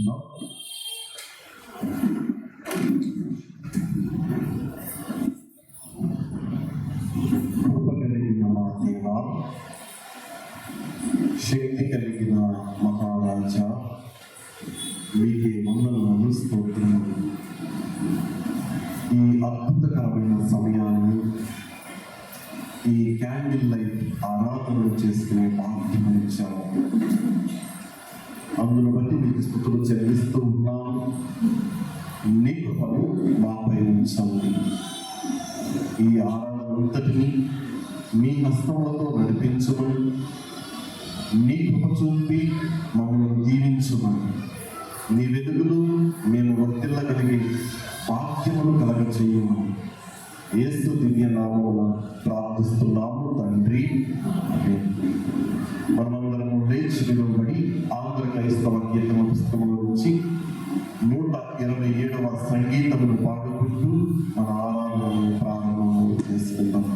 ప్రార్థించుకుందాం. కృప కలిగిన మా దేవ, శక్తి కలిగిన మహారాజా, మీకే వందనములు, స్తోత్రములు. ఈ అద్భుతకరమైన సమయాన్ని, ఈ క్యాండిల్ లైట్ ఆరాధనలు చేసుకునే భాగ్యం ఇచ్చాము. అందును బట్టి మీకు స్తుతులు చెల్లిస్తూ ఉన్నాము. నీ కృపను మాపై ఉంచండి. ఈ ఆరాధనంతటిని మీ హస్తములతో నడిపించమని, నీ కృప చూపి మమ్మల్ని దీవించమని, నీ వెలుగులు మేము వర్తిల్లగలిగి భాగ్యమును కలగ చేయమని యేసు దివ్య నామమున ప్రార్థిస్తున్నాము తండ్రి. మనమందరము లేచి నిలబడి ఆంధ్ర క్రైస్తవ కీర్తన పుస్తకముల నుంచి 127వ సంగీతమును పాడుకుంటూ మన ఆరాధనను ప్రారంభం చేసుకుందాం.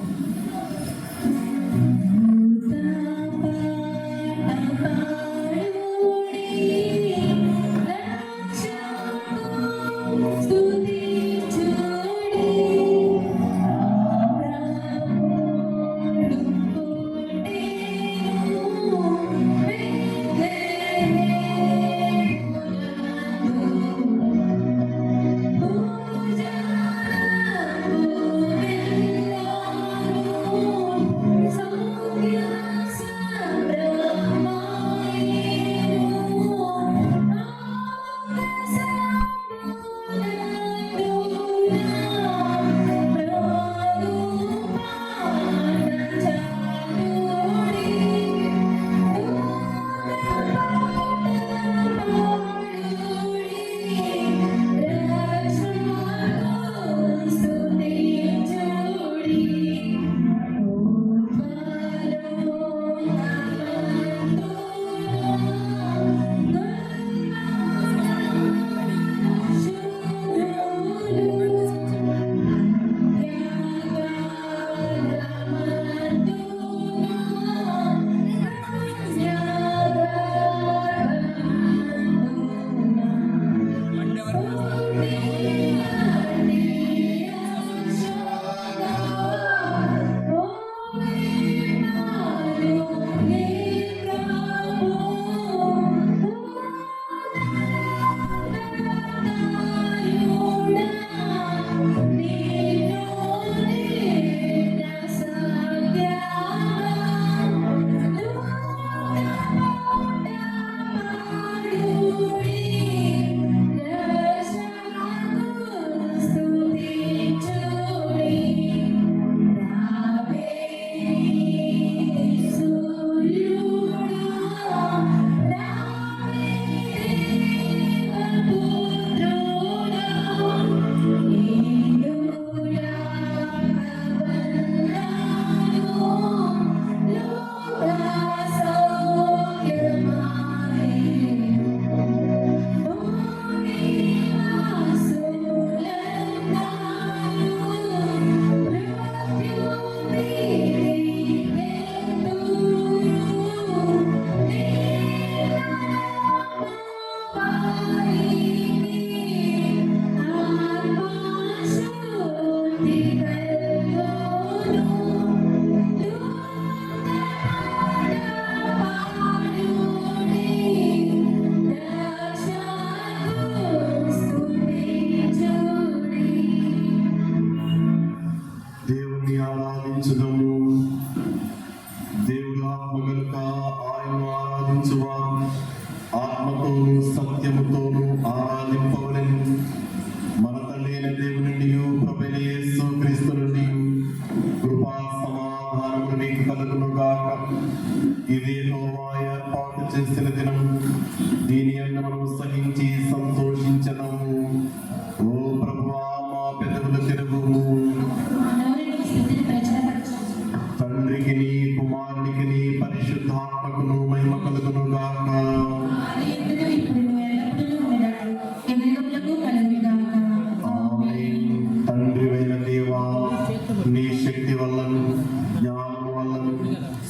దేవుడు ఆత్మ కనుక ఆయనను ఆరాధించువారు ఆత్మతోను సత్యముతోను ఆరాధింపవలెను. మన తండ్రి అయిన దేవుని నుండి ప్రభువైన యేసు క్రీస్తు నుండి కృపా సమాధానములు మీకు కలుగును గాక. ఇది యెహోవా ఏర్పాటు చేసిన దినం, దీని యందు మనము సహించి సంతోషించెదము. ఓ ప్రభువా, మా పెదవులు తెరువుము. తండ్రికి నీ, కుమారునికి నీ, పరిశుద్ధాత్మకును మహిమ కలుగును గాక. తండ్రివైన దేవా, నీ శక్తి వల్లను జ్ఞానం వల్లను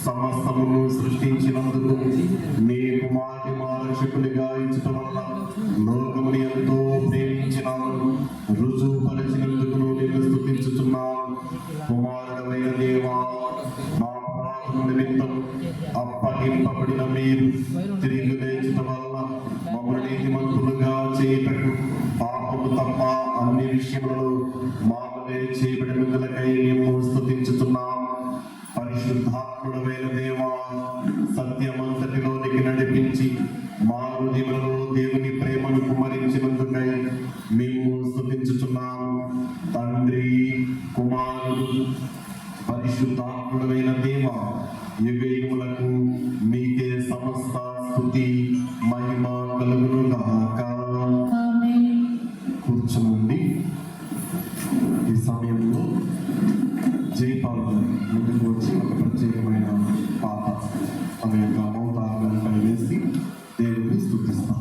సమస్తమును సృష్టించినందుకు నీ కుమారుని రక్షకునిగా ఇచ్చటం వల్ల లోకముని ఎంతో ప్రేమించినాను రుజువుపరిచినందుకు నిన్ను స్తుతించుచున్నాను. కుమారుడైన దేవా, నా అపరాధము నిమిత్తం అప్పగింపబడిన మీరు తిరిగి లేచటం వల్ల మమ్మల్ని నీతిమంతులుగా చేయుటకు పాపము తప్ప అన్ని విషయములలో మామూలే చేయబడినందులకై మేము స్తుతించుచున్నాం. పరిశుద్ధాత్ముడైన దేవా, సత్యమంతటిలోనికి నడిపించి మా హృదయములలో దేవుని ప్రేమను కుమ్మరించినందుకై మేము స్తుతించుచున్నాము. తండ్రి, కుమారుడు, పరిశుద్ధాత్ముడైన దేవా, యుగయుగములకు మీకే సమస్త స్తుతి మహిమ కలుగునుగాక. కూర్చోండి. ఈ సమయంలో జయపాల్ ముందుకు వచ్చి ఒక ప్రత్యేకమైన పాట తన యొక్క మౌతార్గంపై వేసి దేవుని స్తుతిస్తాం.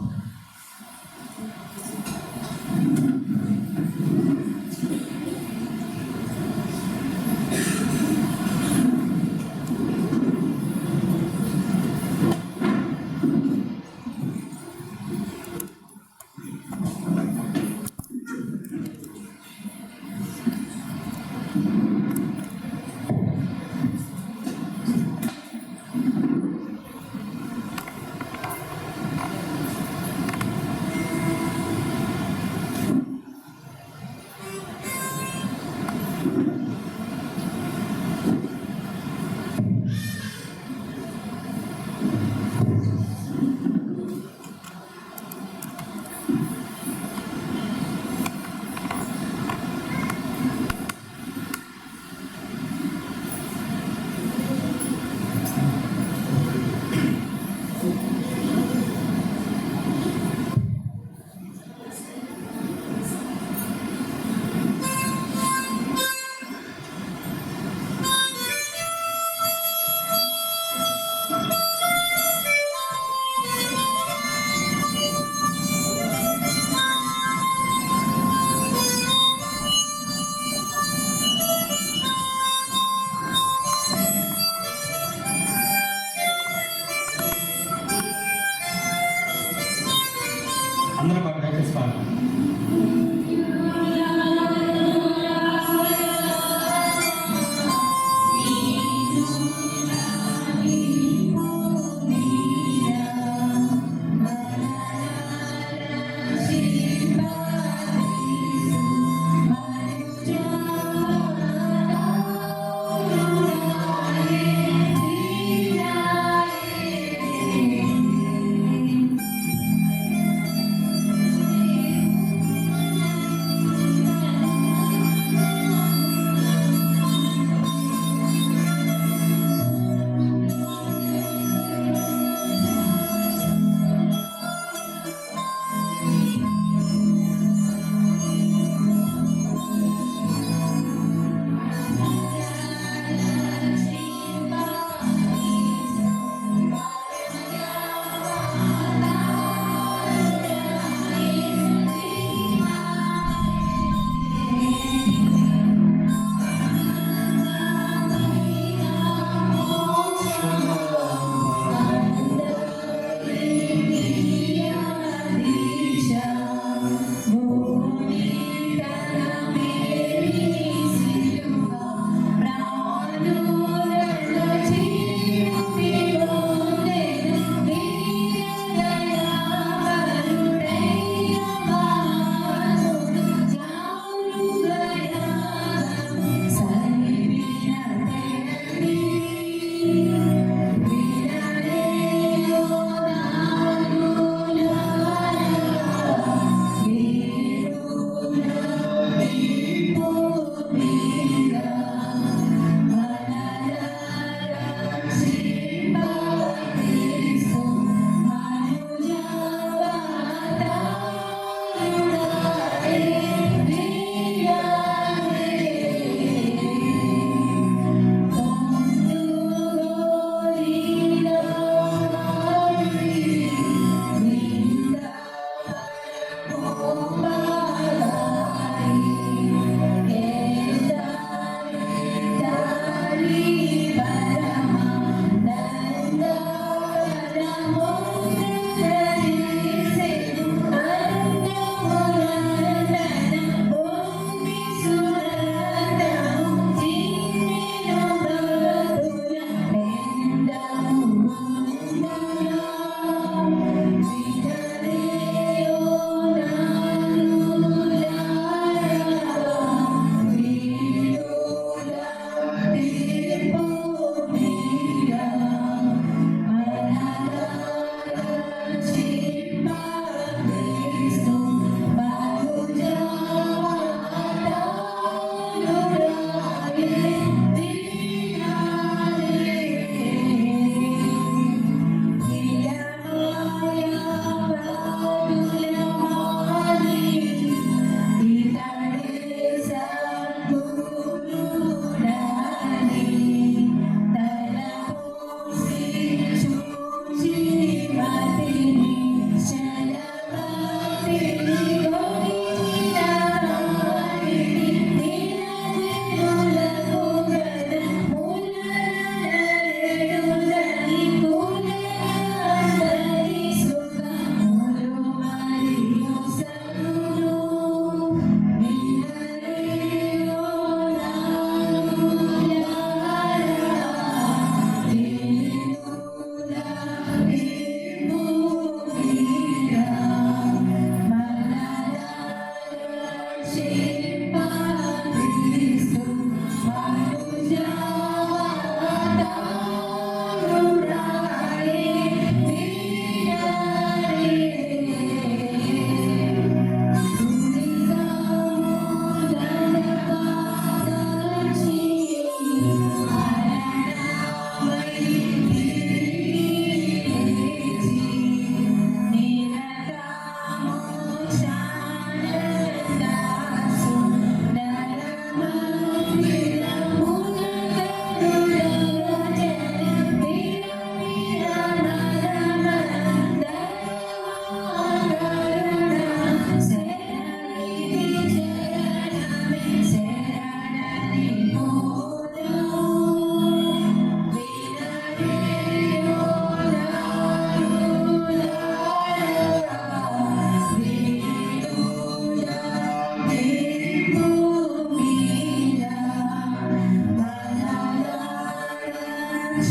ఈ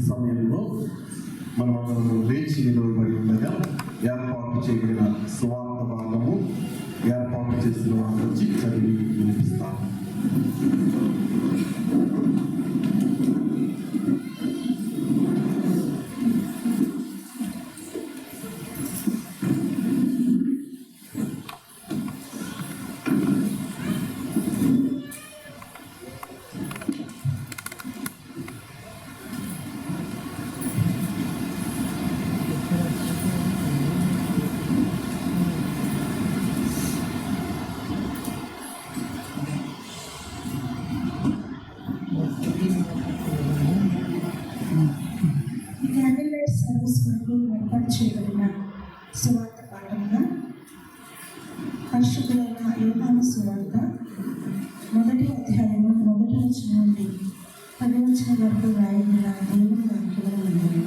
సమయంలో మనమందరం లేచి నిలవబడి ఉండగా ఏర్పాటు చేయబడిన సువార్త భాగము ఏర్పాటు చేసిన వారి నుంచి చదివి వినిపిస్తాను. సర్వీస్ కొరకు ఏర్పాటు చేయబడిన సువార్త పాఠంగా పరిశుద్ధులైన యోహాను సువార్త 1వ అధ్యాయము 1వ వచనం నుండి 10వ వచనం వరకు రాయబడిన దేవుని వాక్యములు ఉన్నాయి.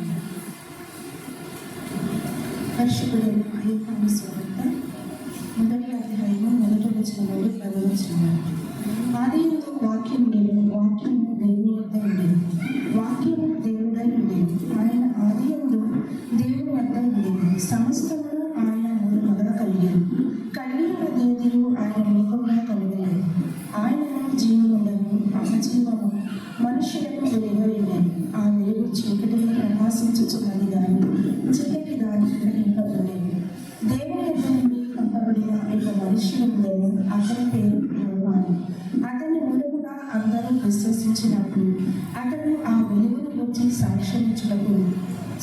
పరిశుద్ధులైన యోహాను సువార్త 1వ అధ్యాయము 1వ వచనం నుండి 10వ వచనం వరకు. ఆదియందు వాక్యము ఉండెను, వాక్యము దేవుని వద్ద ఉండెను, వాక్యము దేవుడై ఉండెను, ఆయన ఆదియందు దేవుని వద్ద ఉండెను, సమస్తమును ఆయన మూలముగా కలిగెను, కలిగినదేదియు ఆయన లోకమున కలుగలేదు, ఆయనను జీవముండెను, ఆ జీవము మనుషులకు వెలుగైనది, ఆ వెలుగు చీకటిలో ప్రకాశించుచున్నది గాని చీకటి దానికి గ్రహింపబడలేదు. దేవుని యొద్ద నుండి పంపబడిన ఒక మనుషులుండెను, అతని పేరు యోహాను. అతని మూలముగా అందరూ విశ్వసించినప్పుడు అతను ఆ వెలుగును గురించి సాక్ష్యమిచ్చుటకు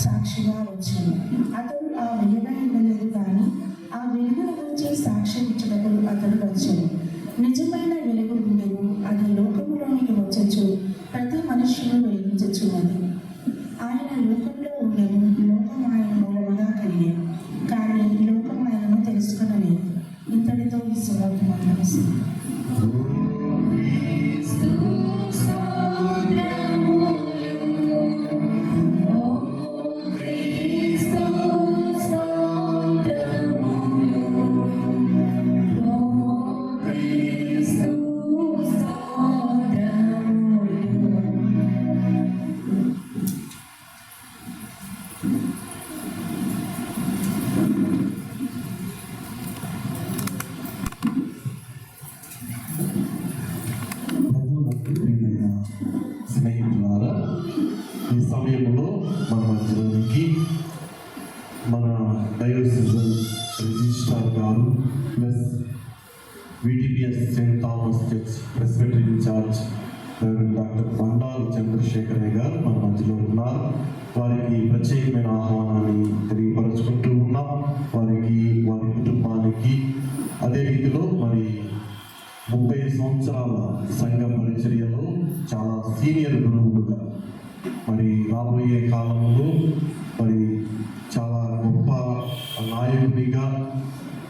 సాక్షిగా వచ్చాడు. అతడు ఆ వెలుగై ఉండలేదు కానీ ఆ వెలుగును గురించి సాక్ష్యమిచ్చుటకు అతడు వచ్చాడు. నిజమైన వెలుగు ఉండేది, అది లోకములోనికి వచ్చచ్చు ప్రతి మనుషులు వెలిగించుచున్నది. ఆయన లోకంలో ఉండేది, లోకం ఆయన మూలముగా కలిగేది, కానీ లోకం ఆయనను తెలుసుకొనలేదు. ఇంతటితో ఈ సువార్త ముగిస్తుంది. స్నేహితులారా, ఈ సమయంలో మన మధ్యలోనికి మన డయోసిజన్ రిజిస్ట్రార్ గారు plus VTPS Saint Thomas church presbytery in-charge doctor Bandaru Chandrasekharaiah గారు మన మధ్యలో ఉన్నారు. వారికి ప్రత్యేకమైన ఆహ్వానాన్ని తెలియపరుచుకుంటూ ఉన్నాం. వారికి, వారి కుటుంబానికి, అదే రీతిలో మరి 30 సంవత్సరాల సంఘ పరిచర్యలో చాలా సీనియర్ గురువులుగా మరి రాబోయే కాలంలో మరి చాలా గొప్ప నాయకుడిగా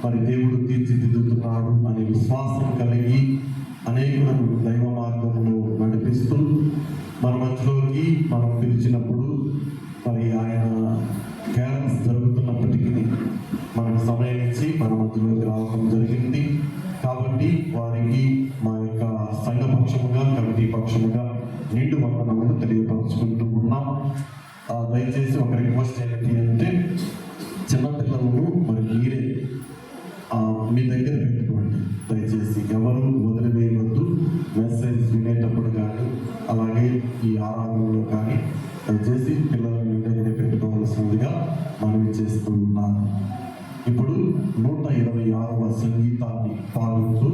మరి దేవుడు తీర్చిదిద్దుతున్నాడు అనే విశ్వాసం కలిగి అనేకులను దైవ మార్గంలో నడిపిస్తూ మన మధ్యలోకి మనం పిలిచినప్పుడు మరి ఆయన క్యాంప్స్ జరుగుతున్నప్పటికీ మనకు సమయం ఇచ్చి మన మధ్యలోకి రావడం జరిగింది. కాబట్టి వారికి మా యొక్క సంఘ పక్షముగా, కమిటీ పక్షముగా నిండు వందనములు తెలియపరుచుకుంటూ ఉన్నాం. దయచేసి ఒక రిక్వెస్ట్ ఏంటి అంటే, చిన్నపిల్లలను మరి మీరే మీ దగ్గర పెట్టుకోండి. దయచేసి ఎవరు వదిలివేయవద్దు. మెసేజ్ వినేటప్పుడు కానీ అలాగే ఈ ఆరాధనలో కానీ దయచేసి పిల్లలను మీ దగ్గర పెట్టుకోవాల్సిందిగా మనవి చేస్తూ ఉన్నాను. ఇప్పుడు 126వ సంగీతాన్ని పాడుతూ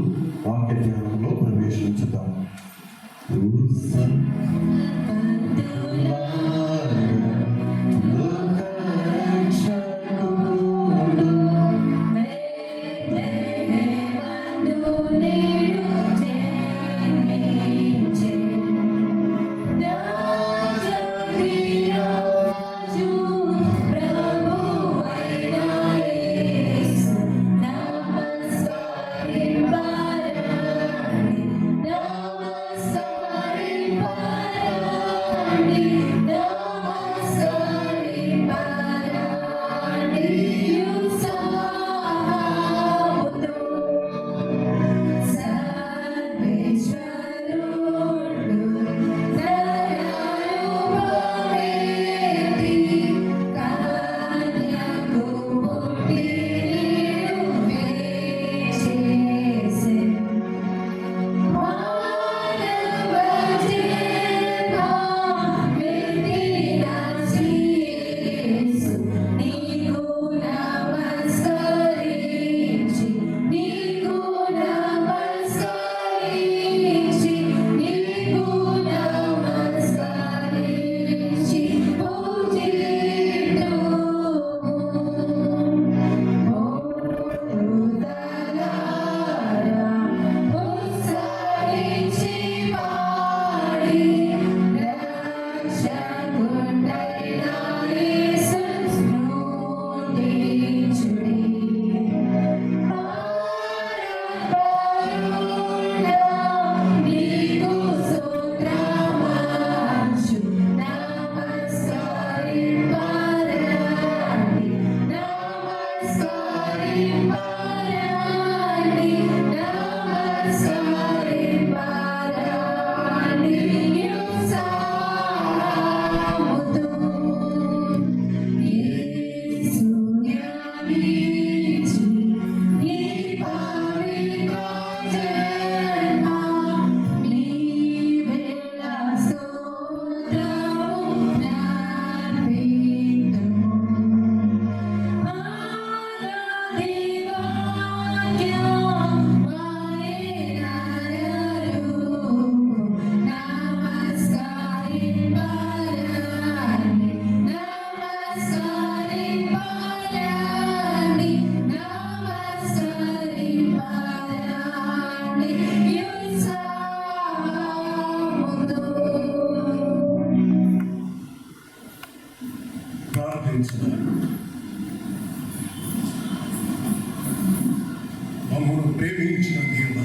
వాక్య ధ్యానంలో ప్రవేశించుతాం. Namaskar మమ్మల్ని ప్రేమించిన దేవా,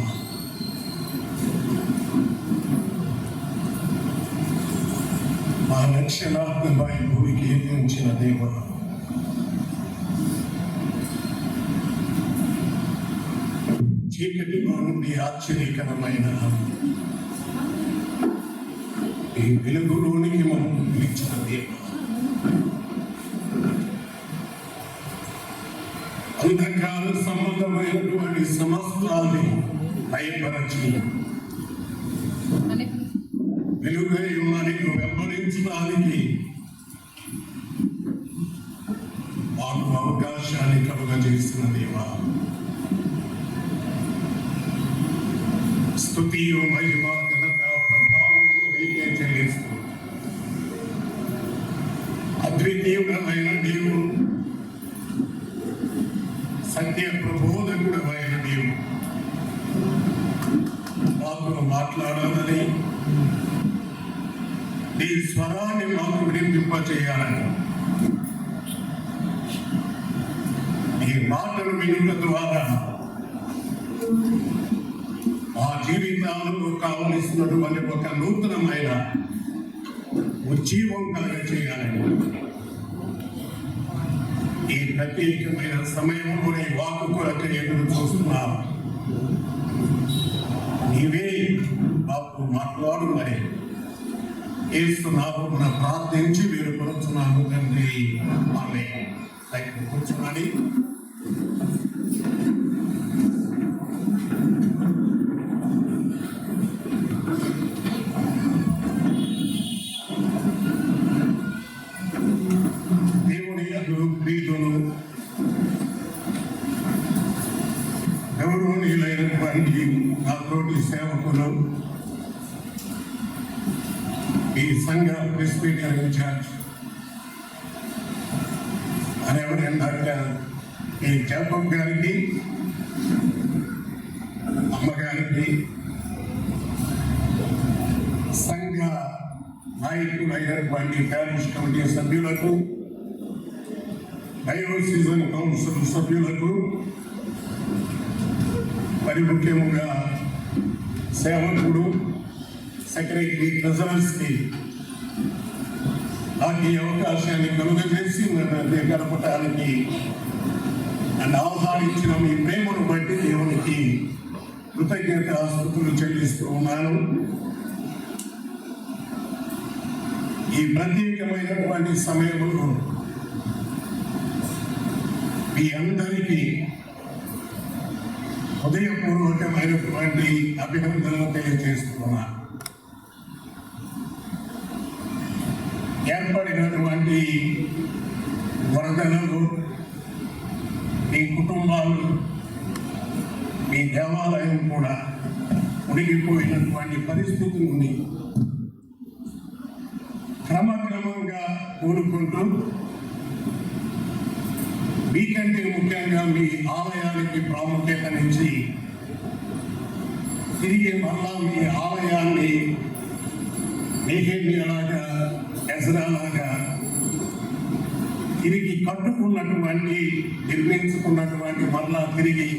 మా రక్షణాత్మకై భూమికి ఎదిరించిన దేవా, చీకటిలో నుండి ఆశ్చర్యకరమైన ఈ వెలుగులోనికి మమ్మల్ని పిలిచిన దేవా, అంధకార సంబంధమైనటువంటి సమస్తాన్ని భయపరచి వెలుగై ఉన్న నీకు వెంబడించడానికి మాకు అవకాశాన్ని కలుగజేసిన దేవా, స్తుతియు మహిమ ఘనత ప్రభావం నీకే చెల్లిస్తూ అద్వితీయుడమైన నీవు, సత్య ప్రబోధకుడమైన నీవు మాతో మాట్లాడాలని, నీ స్వరాన్ని మాకు వినిపింపచేయాలని, ఈ మాటలు వినుట ద్వారా మా జీవితాలకు కావలసినటువంటి ఒక నూతనమైన ఉజ్జీవం కలగచేయాలని, ఈ ప్రత్యేకమైన సమయంలోనే వాకు కొరకు ఎదురు చూస్తున్నాం. నీవే మాకు మాట్లాడు మరి యేసు నామమున ప్రార్థించి వేడుకొనుచున్నాను తండ్రి, ఆమేన్. కూర్చున్నాను. దేవుని యందు ప్రీతులు గౌరవనీయులైనటువంటి నా తోటి సేవకులు, ఈ సంఘ ప్రెస్బిటరియన్ ఇన్ఛార్జ్ రెవరెండ్ డాక్టర్ ఈ జేకబ్ గారికి, అమ్మగారికి, సంఘ నాయకులైనటువంటి ప్యారిష్ కమిటీ సభ్యులకు, డయోసిజన్ కౌన్సిల్ సభ్యులకు, మరి ముఖ్యంగా సేవకుడు, సెక్రటరీ, ట్రెజరర్స్కి నాకు ఈ అవకాశాన్ని కలుగజేసి నన్ను గడపడానికి నన్ను ఆహ్వానించిన మీ ప్రేమను బట్టి దేవునికి కృతజ్ఞతాస్తుతులు చెల్లిస్తూ ఉన్నాను. ఈ ప్రత్యేకమైనటువంటి సమయంలో మీ అందరికీ హృదయపూర్వకమైనటువంటి అభినందనలు తెలియజేస్తున్నాను. ఏర్పడినటువంటి వరదలలో మీ కుటుంబాలు, మీ దేవాలయం కూడా మునిగిపోయినటువంటి పరిస్థితి నుండి క్రమక్రమంగా కూడుకుంటూ, మీకంటే ముఖ్యంగా మీ ఆలయానికి ప్రాముఖ్యతనిచ్చి తిరిగి మళ్ళా మీ ఆలయాన్ని నేహెమ్యాలాగా, ఎజ్రాలాగా తిరిగి కట్టుకున్నటువంటి, నిర్మించుకున్నటువంటి మళ్ళా తిరిగి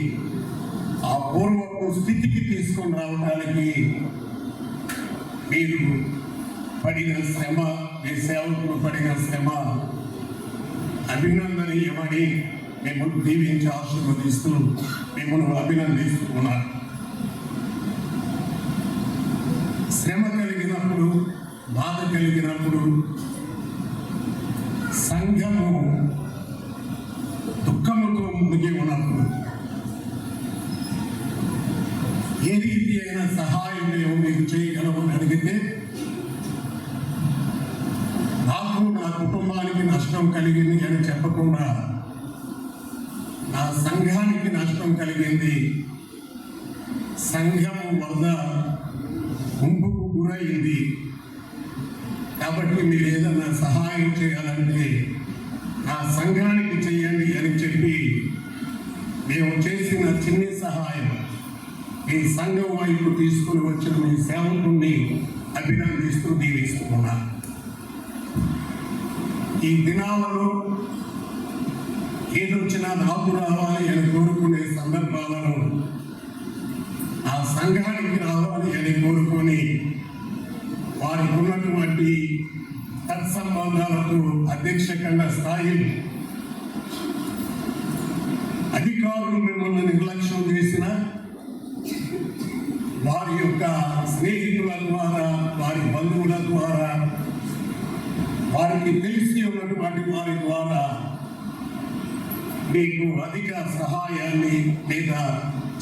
ఆ పూర్వపు స్థితికి తీసుకొని రావడానికి మీరు పడిన శ్రమ, మీ సేవకులు పడిన శ్రమ అభినందనీయమని మిమ్మల్ని దీవించి ఆశీర్వదిస్తూ మిమ్మల్ని అభినందిస్తున్నారు. శ్రమ కలిగినప్పుడు, బాధ కలిగినప్పుడు సంఘము దుఃఖముతో మునిగి ఉన్నప్పుడు ఏ రీతి అయిన సహాయం మేము మీకు చేయగలమని అడిగితే, నాకు నా కుటుంబానికి నష్టం కలిగింది అని చెప్పకుండా నా సంఘానికి నష్టం కలిగింది, సంఘము వద్ద గుంపుకు గురైంది కాబట్టి మీరు ఏదైనా సహాయం చేయాలంటే నా సంఘానికి చేయండి అని చెప్పి మేము చేసిన చిన్ని సహాయం మీ సంఘం వైపు తీసుకుని వచ్చిన మీ సేవకుని అభినందిస్తూ దీవిస్తున్నా. ఈ దినాలలో ఏదొచ్చినా నాకు రావాలి అని కోరుకునే సందర్భాలను ఉన్నటువంటి తత్సంబంధాలతో అధ్యక్ష ఖండ స్థాయిలో అధికారులు మిమ్మల్ని నిర్లక్ష్యం చేసిన వారి యొక్క స్నేహితుల ద్వారా, వారి బంధువుల ద్వారా, వారికి తెలిసి ఉన్నటువంటి వారి ద్వారా మీకు అధిక సహాయాన్ని లేదా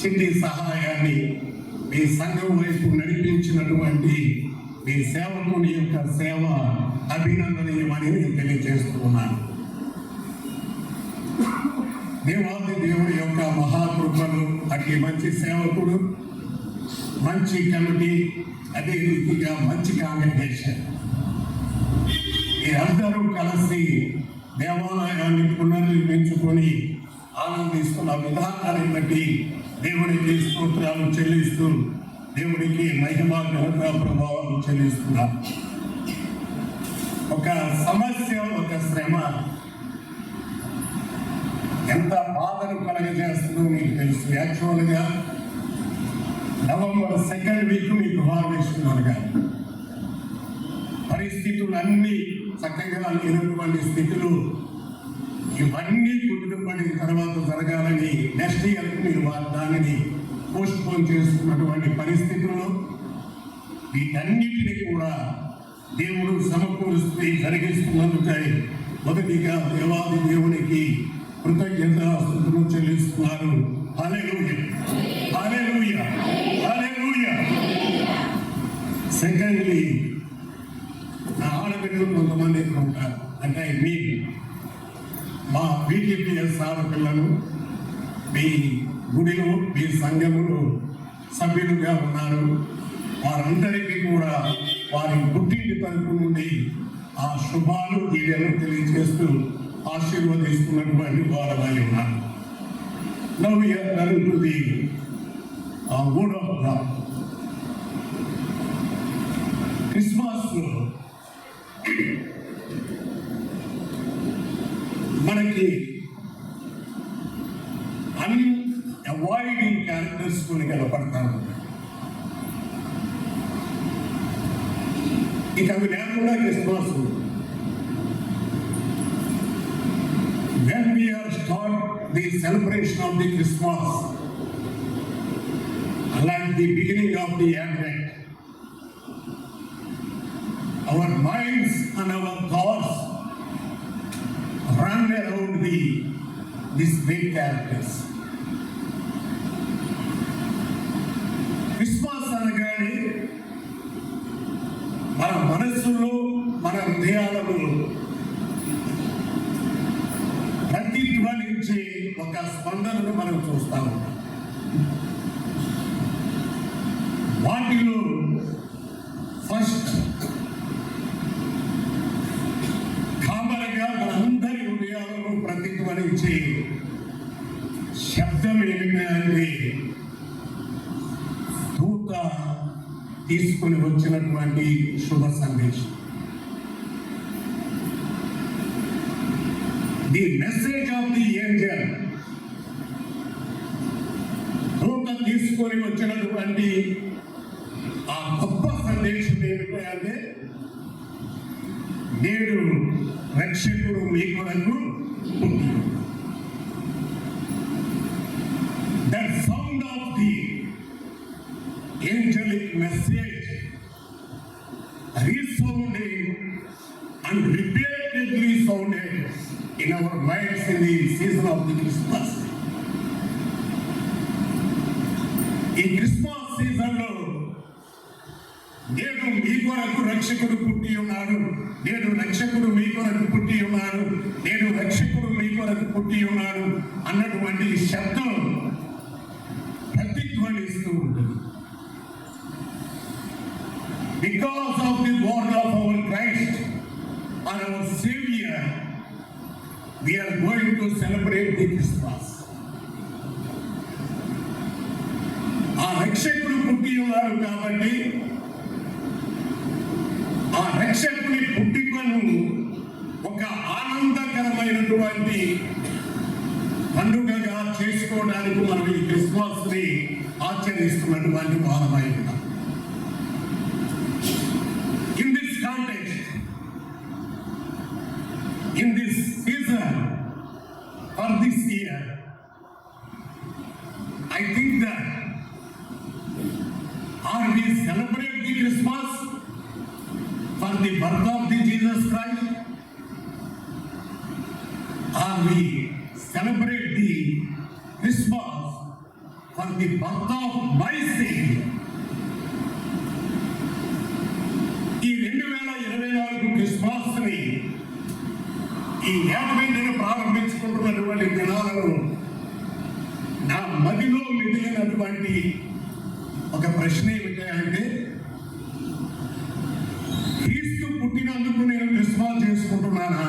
చిన్ని సహాయాన్ని మీ సంఘం వైపు నడిపించినటువంటి మీ సేవకుని యొక్క సేవ అభినందనీయమని నేను తెలియజేస్తున్నాను. దేవాది దేవుడి యొక్క మహాకృపలు అట్టి మంచి సేవకుడు, మంచి కమిటీ, అదే రీతిగా మంచి కాంగ్రిగేషన్ మీరందరూ కలిసి దేవాలయాన్ని పునర్నిర్మించుకొని ఆనందిస్తున్న విధానాన్ని బట్టి దేవుడికి స్తోత్రాలు చెల్లిస్తూ దేవుడికి మహిమ ఘనత ప్రభావం చెల్లిస్తున్నారు. ఒక సమస్య, ఒక శ్రమ ఎంత బాధను కలగజేస్తుందో మీకు తెలుసు. యాక్చువల్గా నవంబర్ 2nd వీక్ మీకు హార్వెస్ట్ జరగాలి. పరిస్థితులు అన్నీ చక్కగా లేనటువంటి స్థితులు ఇవన్నీ కుదుటపడిన తర్వాత జరగాలని నెక్స్ట్ ఇయర్ మీరు దానిని పోస్ట్ పోన్ చేస్తున్నటువంటి పరిస్థితుల్లో వీటన్నిటిని కూడా దేవుడు సమకూరుస్తూ జరిగిస్తున్నందుకై మొదటిగా దేవాది దేవునికి కృతజ్ఞతాస్తుతులు చెల్లిస్తున్నారు. హల్లెలూయా, హల్లెలూయా, హల్లెలూయా. సెకండ్లీ, నా ఆడబిడ్డలు కొంతమంది ఇక్కడ ఉంటారు. అంటే మా బీటీపీఎస్ పిల్లలు మీ గుడిలో, మీ సంఘములో సభ్యులుగా ఉన్నారు. వారందరికీ కూడా వారి పుట్టింటి తరపు నుండి ఆ శుభాలు దీవెనలు తెలియజేస్తూ ఆశీర్వదిస్తున్నటువంటి వారమై ఉన్నారు. Now we are coming to the word of God. Christmas మనకి అన్అవాయిడింగ్ క్యారెక్టర్స్ కొన్ని కనపడతారు. ఇక అవి లేకుండా Christmas when we are start the celebration of the Christmas, like the beginning of the Advent, our minds and our thoughts run around these great characters. Christmas అనగానే మన మనస్సులో, మన హృదయాలలో ప్రతిధ్వనించే ఒక స్పందనను మనం చూస్తాము. వాటిలో ఫస్ట్ కామన్గా మనందరి హృదయాలను ప్రతిధ్వనించే శబ్దం ఏమిటంటే దూత తీసుకొని వచ్చినటువంటి శుభ సందేశం. The message of the angel, దూత తీసుకొని వచ్చినటువంటి ఆ గొప్ప సందేశం ఏమిటంటే నేడు రక్షకుడు మీ కొరకు పుట్టాడు. That sound of the angelic message resounded and repeatedly sounded in our minds in the season of the Christmas. ఈ క్రిస్మస్ సీజన్ లో నేడు మీ కొరకు రక్షకుడు పుట్టి ఉన్నాడు, నేడు రక్షకుడు మీ కొరకు పుట్టి ఉన్నాడు, నేడు రక్షకుడు మీ కొరకు పుట్టి ఉన్నాడు అన్నటువంటి శబ్దం ప్రతిధ్వనిస్తూ ఉంటుంది. Because of the birth of our Christ and our Savior, we are going to celebrate the Christmas. ఆ రక్షకుడు పుట్టి ఉన్నారు కాబట్టి ఆ రక్షకుని పుట్టికను ఒక ఆనందకరమైనటువంటి పండుగగా చేసుకోవడానికి మనం ఈ క్రిస్మస్ ని ఆచరిస్తున్నటువంటి వారమై ఉన్నాం. In this context, think that are we celebrate the Christmas for the birth of the Jesus Christ? Are we celebrate the Christmas for the birth of my Savior? ఈ 2024 క్రిస్మస్ ని ఈ ఏడాదిని ప్రారంభించుకుంటున్నటువంటి దినాలలో నా మదిలో మిగిలినటువంటి ఒక ప్రశ్న ఏమిటంటే, క్రీస్తు పుట్టినందుకు నేను క్రిస్మస్ చేసుకుంటున్నానా,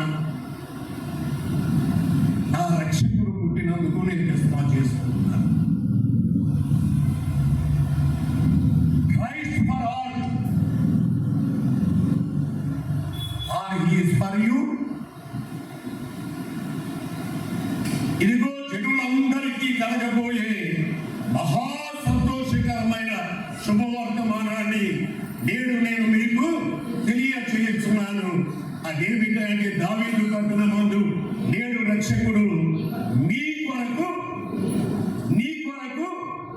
నా రక్షకుడు పుట్టినందుకు నేను క్రిస్మస్ చేసుకుంటున్నాను? Christ for all or he is for you? ఇదిగో జనులందరికీ కలగబోయే మహా సంతోషకరమైన శుభవర్తమానాన్ని నేను మీకు తెలియచేస్తున్నాను. అదేమిటంటే దావీదు పట్టణ మందు నేడు రక్షకుడు నీ కొరకు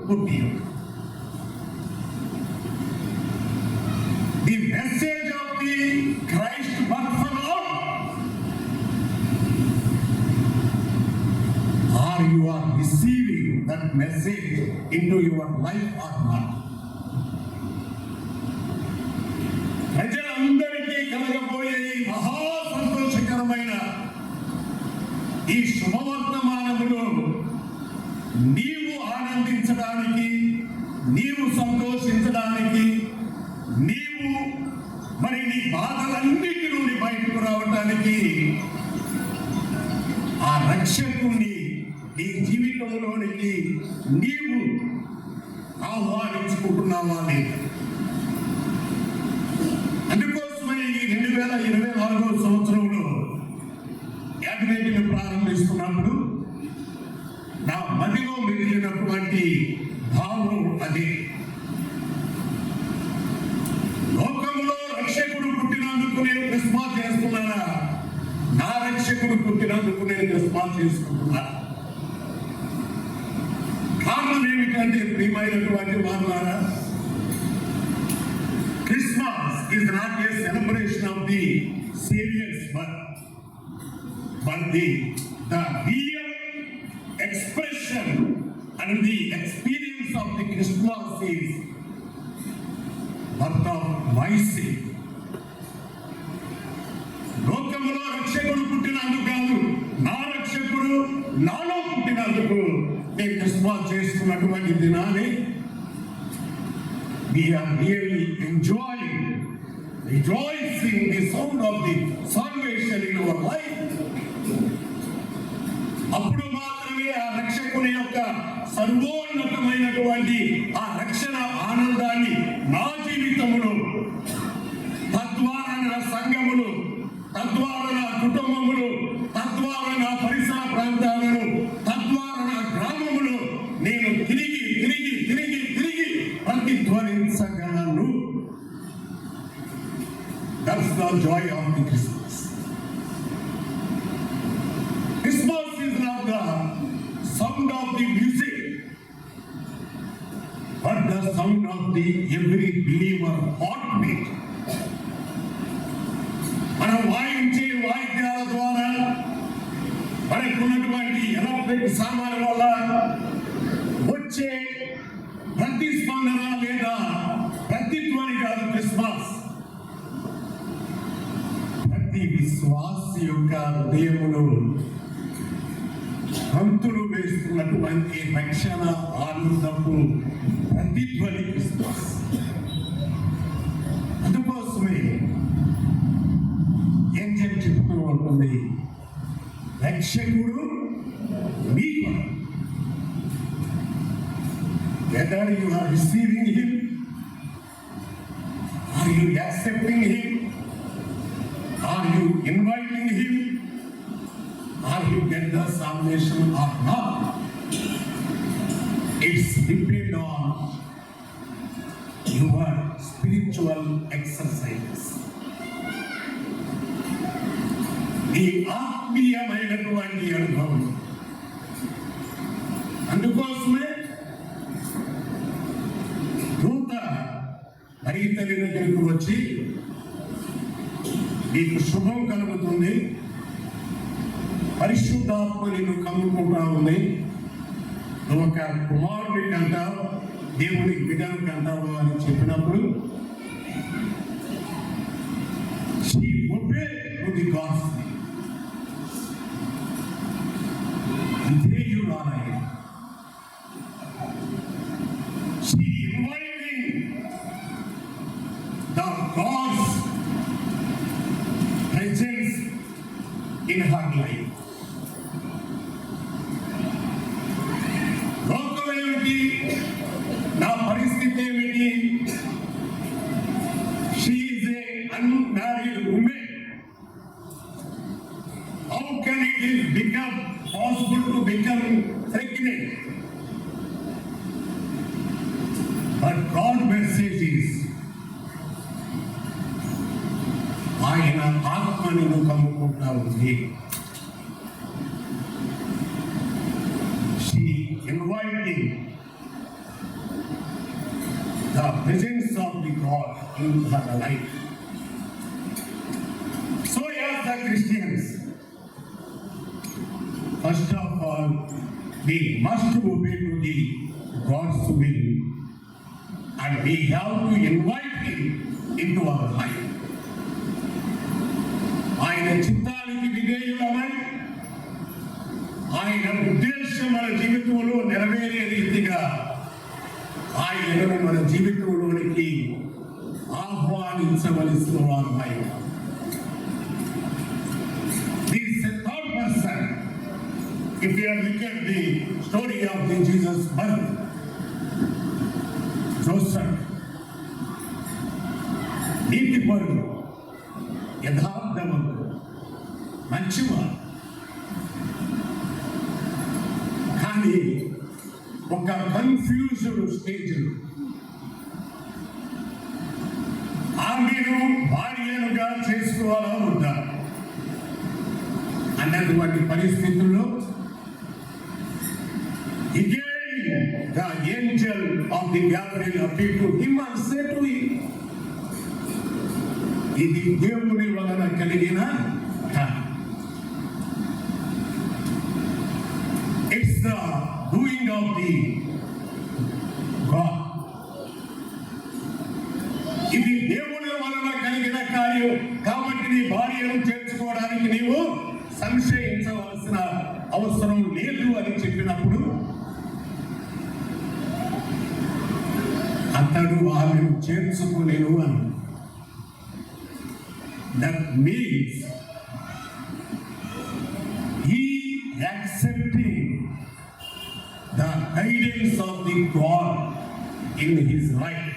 పుట్టి. The message of the Christ birth for all. Are you are receiving that message into your life or not? ప్రజలందరికీ కలగబోయే ఈ మహా సంతోషకరమైన ఈ శుభవర్తమానములో నీవు ఆనందించడానికి, నీవు సంతోషించడానికి, నీవు మరి నీ బాధలన్నిటి నుండి బయటకు రావడానికి ఆ రక్షకుణ్ణి నీ జీవితంలోనికి నీవు ఆహ్వానించుకుంటున్నావా లేదా? అందుకోసమే ఈ 2024 సంవత్సరంలో యాక్టివిటీని ప్రారంభిస్తున్నప్పుడు నా మదిలో మిగిలినటువంటి భావం అదే. లోకంలో రక్షకుడు పుట్టినందుకు నేను క్రిస్మస్ చేస్తున్నానా, నా రక్షకుడు పుట్టినందుకు నేను క్రిస్మస్ చేసుకుంటున్నా? కారణం ఏమిటంటే ప్రియమైనటువంటి వారులారా, Christmas is not a celebration of the Savior's birth, but the real expression and the experience of the Christmas is birth of my Savior. లోకంలో రక్షకుడు పుట్టినందుకు కాదు, నా రక్షకుడు నాలో పుట్టినందుకు నేను క్రిస్మస్ చేసుకున్నటువంటి దినాన్ని we are really enjoying, rejoicing the sound of the salvation in our life. అప్పుడు మాత్రమే ఆ రక్షకుని యొక్క సర్వోన్నతమైనటువంటి ఆ రక్షణ ఆనందాన్ని నా జీవితములో, తద్వారా నా సంఘములు, తద్వారా నా కుటుంబములు, తద్వారా నా పరిసర ప్రాంతాలను, తద్వారా నా గ్రామములు నేను తిరిగి ప్రతిధ్వనించగలను. That's the joy of the Christmas. Christmas is not the sound of the music, but the sound of the every believer heartbeat. మనం వాయించే వాయిద్యాల ద్వారా, మనకున్నటువంటి ఎలక్ట్రిక్ సామాన్ల వల్ల వచ్చే ప్రతిస్పందన లేదా ప్రతిధ్వని కాదు క్రిస్మస్. ప్రతి విశ్వాసి యొక్క హృదయములో గంతులు వేస్తున్నటువంటి రక్షణ ఆనందపు ప్రతిధ్వని క్రిస్మస్. అందుకోసమే ఏంజెల్ చెప్తూ ఉంటుంది, రక్షకుడు మీకు. Whether you are receiving him, are you accepting him, are you inviting him, are you get the salvation or not, it's depend on your spiritual exercises. ఈ ఆత్మీయమైనటువంటి అనుభవం. అందుకోసమే మరి తల్లి దగ్గరికి వచ్చి నీకు శుభం కలుగుతుంది, పరిశుద్ధాత్మ నిన్ను కమ్ముకుంటా ఉంది, నువ్వు ఒక కుమారుడికి అంటావు, దేవునికి బిడ్డనికి అంటావు అని చెప్పినప్పుడు she obeyed to the gospel. విధేయురాలైన she inviting the God's presence in her life. లోకం ఏమిటి, నా పరిస్థితి ఏమిటి? She is a unmarried woman. How can it is become possible to become pregnant? But God's message is, ఆయన ఆత్మని కమ్ముకుంటా ఉంది. She inviting the presence of the God in her life. So as the Christians, first of all, we must obey to the God's will, and we have to invite Him into our life. ఆయన చిత్తానికి విధేయులమై ఆయన ఉద్దేశం మన జీవితంలో నెరవేరే రీతిగా ఆయనను మన జీవితంలోనికి ఆహ్వానించవలసిన వారమై. This is the third person. If you look at the story of the Jesus birth, Joseph, నీతిపరుడు, యథార్థవంతుడు, మంచివాడు, కానీ ఒక కన్ఫ్యూజ్డ్ స్టేజ్, ఆమెను భార్యనుగా చేసుకోవాలా వద్దా అన్నటువంటి పరిస్థితుల్లో again the angel of the Gabriel appeared to him and said to him, ఇది దేవుని వలన కలిగిన it's the doing of the God. ఇది దేవుని వలన కలిగిన కార్యం కాబట్టి నీ భార్యను చేర్చుకోవడానికి నీవు సంశయించవలసిన అవసరం లేదు అని చెప్పినప్పుడు అతడు ఆమెను చేర్చుకోలేను అని. That means he accepting the guidance of the God in his life,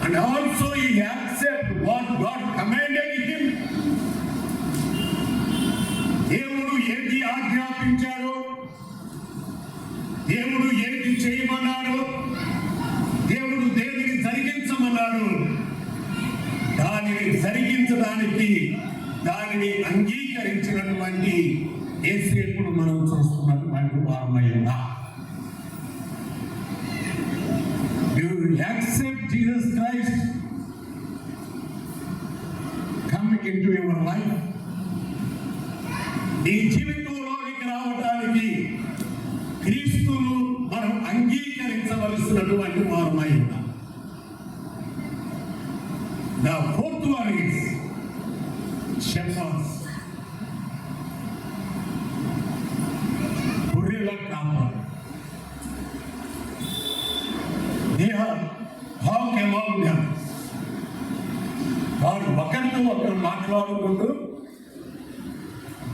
and also he accept what God commanded him. దేవుడు ఏది ఆజ్ఞాపించాడో, దేవుడు ఏది చేయమన్నాడో, దేవుడు దేనిని జరిగించమన్నాడు, దానిని జరిగించడానికి దానిని అంగీకరించినటువంటి యేసేపుడు మనం చూస్తున్నటువంటి వారమై ఉన్నాం. You accept Jesus Christ coming into your life. నీ జీవితంలోనికి రావడానికి క్రీస్తును మనం అంగీకరించవలసినటువంటి వారమై ఉన్నాం. The fourth one is shepherds. గొర్రెల కాపరి. They are talk among them. వారు ఒకరితో ఒకరు మాట్లాడుకుంటూ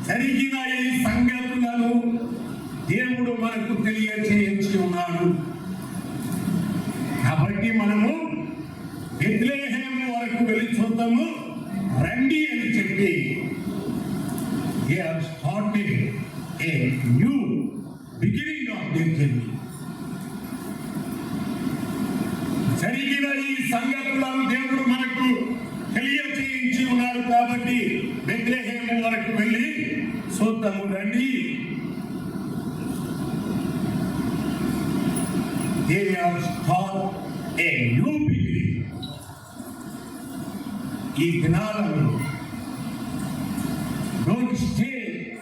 జరిగిన ఈ సంగతులను దేవుడు మనకు తెలియజేయించి ఉన్నాడు. కాబట్టి మనము బెత్లెహేము వరకు వెళ్ళి చూద్దాము రండి అని చెప్పి they have started a new beginning of their journey. జరిగిన ఈ సంగతులను దేవుడు మనకు తెలియజేయించి ఉన్నాడు కాబట్టి బెత్లెహేము వరకు వెళ్ళి చూద్దాము రండి. They are a new beginning. ఈ దినాలను don't stay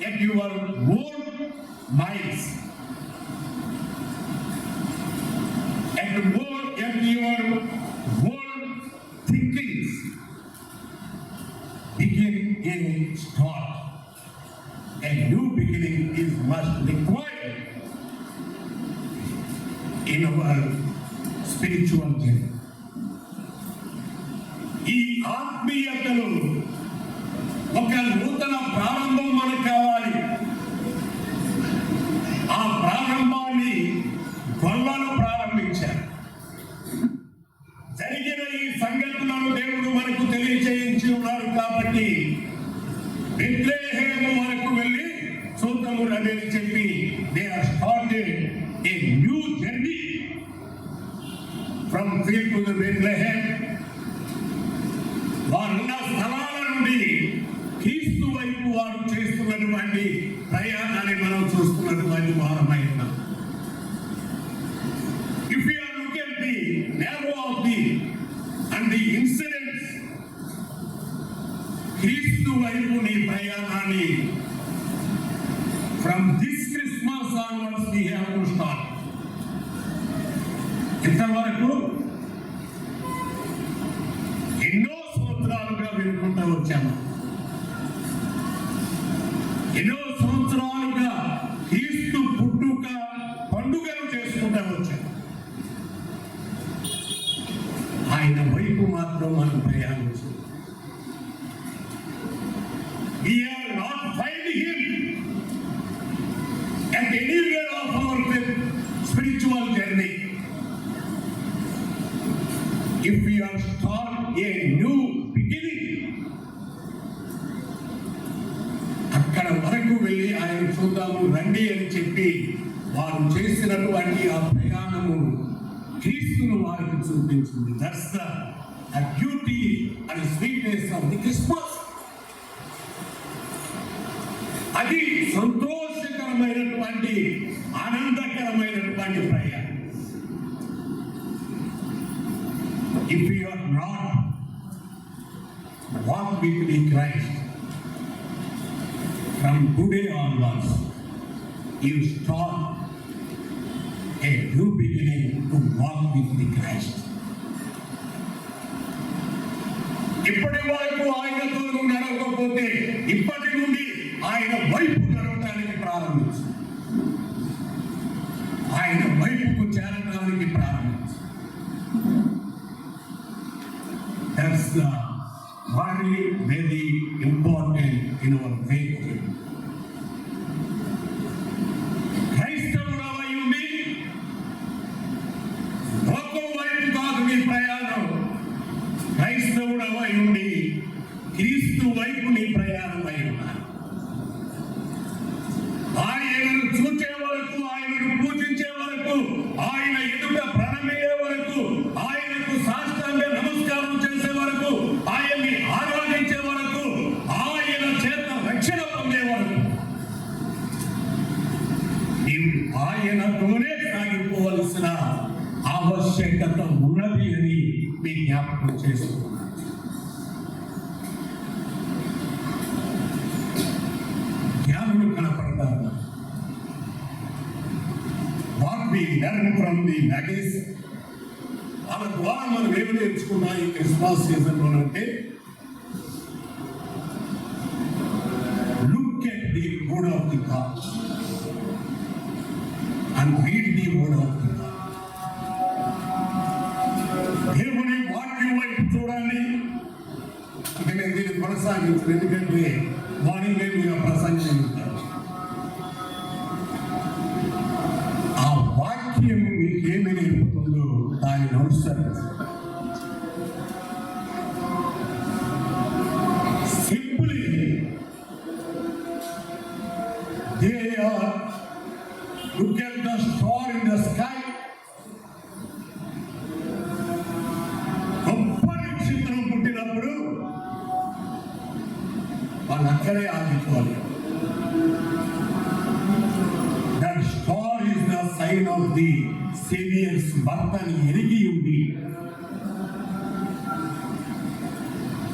at your old minds, at your old thinkings. Begin a start. A new beginning is much required in our spiritual journey. ఈ ఆత్మీయతలో ఒక నూతన ప్రారంభం మనకు కావాలి. ఆ ప్రారంభాన్ని గొల్లలు ప్రారంభించారు. జరిగిన ఈ సంఘటనలను దేవుడు మనకు తెలియజేయించి ఉన్నారు కాబట్టి బెత్లెహేము వరకు వెళ్ళి చూద్దాము అని చెప్పి they are started a new journey from field to the Bethlehem. వారున్న స్థలాల నుండి క్రీస్తు వైపు వారు చేస్తున్నటువంటి ప్రయాణాన్ని మనం చూస్తున్నటువంటి వారమై ఉన్నాం. If you are look at the narrow of the and the incidents, క్రీస్తు వైపు నీ ప్రయాణాన్ని from this Christmas onwards we have to start. ఇంతవరకు ఎన్నో సంవత్సరాలుగా వినుకుంటూ వచ్చాము. ఎన్నో సంవత్సరాలుగా క్రీస్తు పుట్టుక పండుగను చేసుకుంటూ వచ్చాము. ఆయన వైపు మాత్రం మనం ప్రయాణించాం. We are not finding him at anywhere of our spiritual journey. If we are start a new beginning, అక్కడ వరకు వెళ్ళి ఆయన చూద్దాము రండి అని చెప్పి వారు చేసినటువంటి ఆ ప్రయాణము క్రీస్తును వారికి చూపించింది. That's the beauty and sweetness of the Christmas. అది సంతోషకరమైనటువంటి ఆనందకరమైనటువంటి ప్రయాణం. If you are not walk with the Christ from today onwards, you start a new beginning to walk with the Christ. ఇప్పటి వరకు ఆయనతో నడవకపోతే ఇప్పటి నుండి ఆయన వైపు నడవటానికి ప్రారంభించు. ఆయన వైపుకు చేరడానికి ప్రారంభించు. That's very, very important in our faith. క్రైస్తవుడవై ఉండి ఒక్కో వైపు కాదు నీ ప్రయాణం. క్రైస్తవుడవై ఉండి క్రీస్తు వైపు నీ ప్రయాణం అయి ఉన్నారు. ఆయనను చూచే వరకు, ఆయనను పూజించే వరకు, ఆయన ఎదుట ప్రణమిలే వరకు, ఆయనకు సాష్టాంగ నమస్కారం చేసే వరకు, ఆయన్ని ఆరాధించే వరకు, ఆయన చేత రక్షణ పొందే వరకు నీవు ఆయనతోనే సాగిపోవలసిన ఆవశ్యకత ఉన్నది అని మీ జ్ఞాపకం చేసుకున్నాను. జ్ఞానులు కనపడతారు. What we learn from the magi's, వాళ్ళ ద్వారా మనం ఏమి నేర్చుకున్నా ఈ క్రిస్మస్ సీజన్లో అంటే look at the word of the God and read the word of the God. దేవుని వాక్యం వైపు చూడాలి. ఇక నేను దీన్ని కొనసాగించను, ఎందుకంటే మార్నింగ్ మీరు ప్రసంగం ఉంటారు. ఆ వాక్యం మీకేమి నేర్పుతుందో దాన్ని అనుసరించండి. Simply they are look at the star in the sky. గొప్ప నక్షత్రం పుట్టినప్పుడు వాళ్ళు అక్కడే ఆగిపోవాలి. That star is the sign doctrine of the saviours birth అని ఎరిగి ఉంది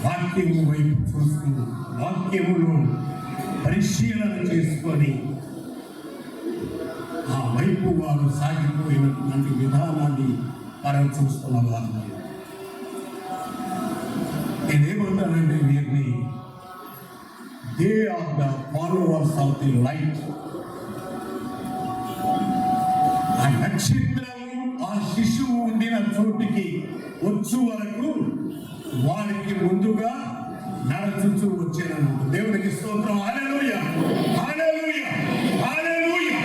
వాక్యము వైపు చూస్తూ వాక్యములో పరిశీలన చేసుకొని ఆ వైపు వారు సాగిపోయినటువంటి విధానాన్ని మనం చూస్తున్న వారు. నేనేమంటానంటే వీరిని they are the followers of the light. ఆ నక్షత్రము ఆ శిశువు ఉండిన చోటికి వచ్చు వరకు వారికి ముందుగా నడుచుచూ వచ్చాను. దేవునికి స్తోత్రం. హల్లెలూయా, హల్లెలూయా, హల్లెలూయా.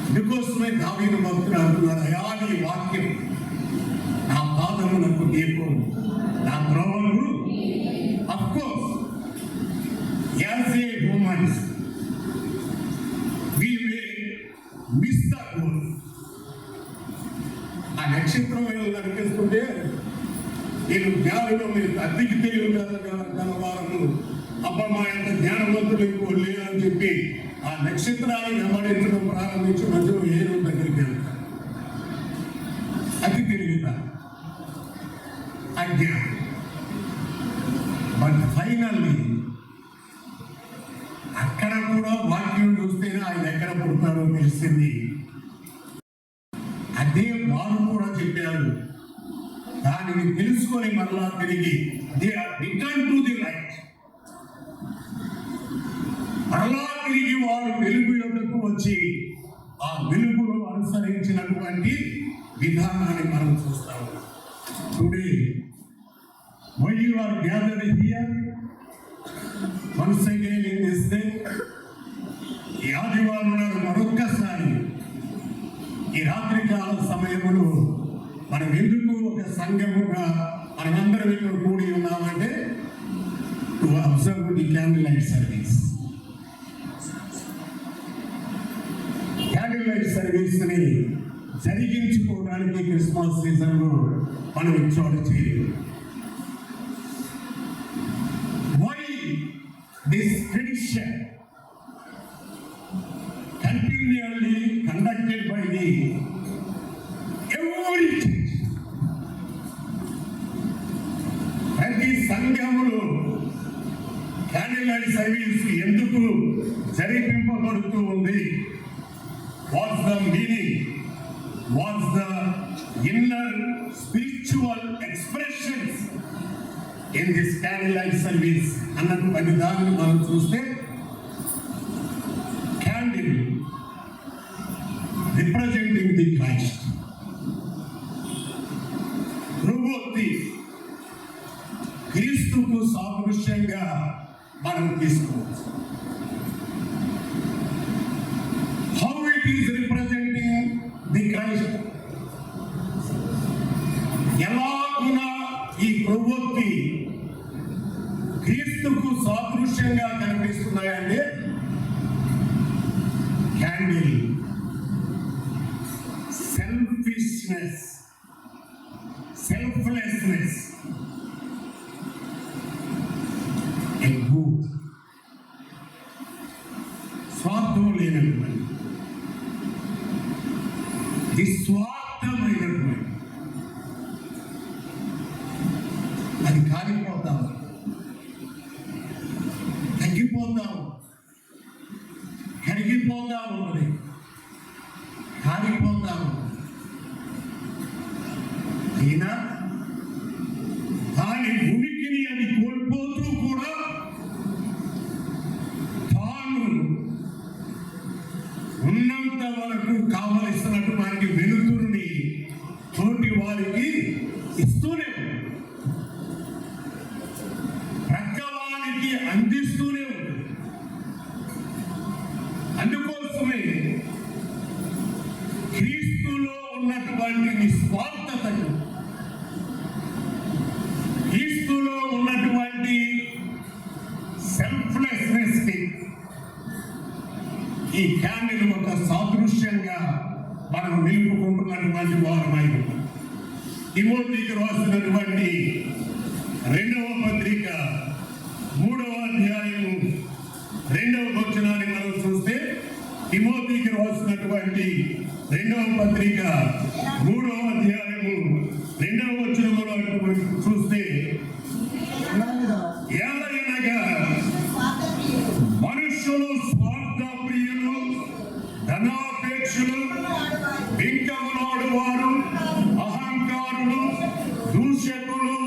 అందుకోసమే దావీదు భక్తుడు అంటున్నాడు, అయా నీ వాక్యం నా పాదములకు దీపం, నా త్రోవకు. Of course as a humans we may miss the goal. ఆ నక్షత్రం కనిపిస్తుంటే నేను జ్ఞానంలో మీరు అద్దెకి తెలియదు గలవారము అబ్బా ఎంత జ్ఞానవంతులు ఎక్కువ లేదని చెప్పి ఆ నక్షత్రాన్ని వెంబడించడం ప్రారంభించి మధ్యలో ఏదో దగ్గరికి వెళ్తారు. అది తెలియదా అజ్ఞానం. బట్ ఫైనల్లీ అక్కడ కూడా వాక్యం చూస్తేనే ఆయన ఎక్కడ పుడతాడో తెలిసింది. అదే వారు కూడా చెప్పారు. దానిని తెలుసుకొని మరలా తిరిగి they are return to the light. మరలా తిరిగి వారు వెలుగు యొద్దకు వచ్చి ఆ వెలుగును అనుసరించినటువంటి విధానాన్ని మనం చూస్తాము. Today when you are gathered here once again in this day, ఈ ఆదివారం నాడు మరొక్కసారి ఈ రాత్రికాల సమయంలో మనం ఎందుకు ఒక సంఘముగా మనమందరం ఇక్కడ కూడి ఉన్నామంటే to observe the candle light service. Candle light service ని జరిగించుకోవడానికి క్రిస్మస్ సీజన్ లో మనం చోట చేయాలి. Why this tradition continually conducted by the every church. ప్రతి సంఘములో క్యాండిల్ లైట్ సర్వీస్ ఎందుకు జరిపింపబడుతూ ఉంది? What's the meaning? What's the inner spiritual expressions in this candle light service అన్నటువంటి దాన్ని మనం చూస్తే representing the Christ. ప్రభుత్తి క్రీస్తుకు సాదృశ్యంగా మనం తీసుకోవచ్చు. How it is representing the Christ? ఎలాగున ఈ ప్రభుత్తి క్రీస్తుకు సాదృశ్యంగా కనిపిస్తున్నాయంటే candle selfishness, selflessness, a good స్వార్థం లేనటువంటి నిస్వార్థమైనటువంటి అది కాలిపోతాము, తగ్గిపోతాము, కరిగిపోతాము, అది కాలిపోతాము. అయినా దాని ఉనికిని అది కోల్పోతూ కూడా తాను ఉన్నంత వరకు కావలసినటువంటి వెలుతురుని తోటి వారికి ఇస్తూనే ప్రక్కవానికి అందిస్తూనే ఉంటుంది. అందుకోసమే క్రీస్తులో ఉన్నటువంటి నిస్వార్థతను, క్రీస్తులో ఉన్నటువంటి సెల్ఫ్లెస్నెస్ కి ఈ క్యాండిల్ ఒక సాదృశ్యంగా మనం నిలుపుకుంటున్నటువంటి వారమై తిమోతికి రాసినటువంటి 2వ పత్రిక 3వ అధ్యాయము 2వ వచనాన్ని మనం చూస్తే తిమోతి తిమోతికి రాసినటువంటి 2వ పత్రిక 3వ అధ్యాయము 2వ వచనములో చూస్తే ఏలయనగా మనుషులు స్వార్థ ప్రియులు, ధనాపేక్షలు, బింకములాడు వారు, అహంకారులు, దూషకులు,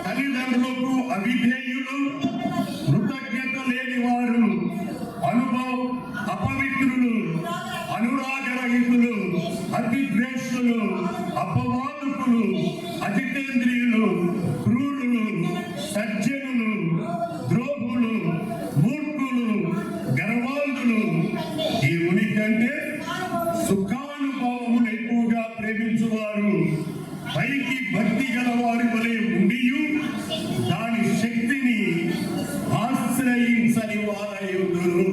తల్లిదండ్రులకు అవిధేయులు, కృతజ్ఞత లేని వారు, అపవిత్రులు, అనురాగరహితులు, అతిద్వేషులు, అపవాదకులు, అజితేంద్రియులు, క్రూరులు, సజ్జనులు, ద్రోహులు, మూర్ఖులు, గర్వాంధులు, దేవుని కంటే సుఖానుభవములు ఎక్కువగా ప్రేమించువారు, పైకి భక్తి గల వారి వలె ఉండియు దాని శక్తిని ఆశ్రయించని వారై ఉందురు.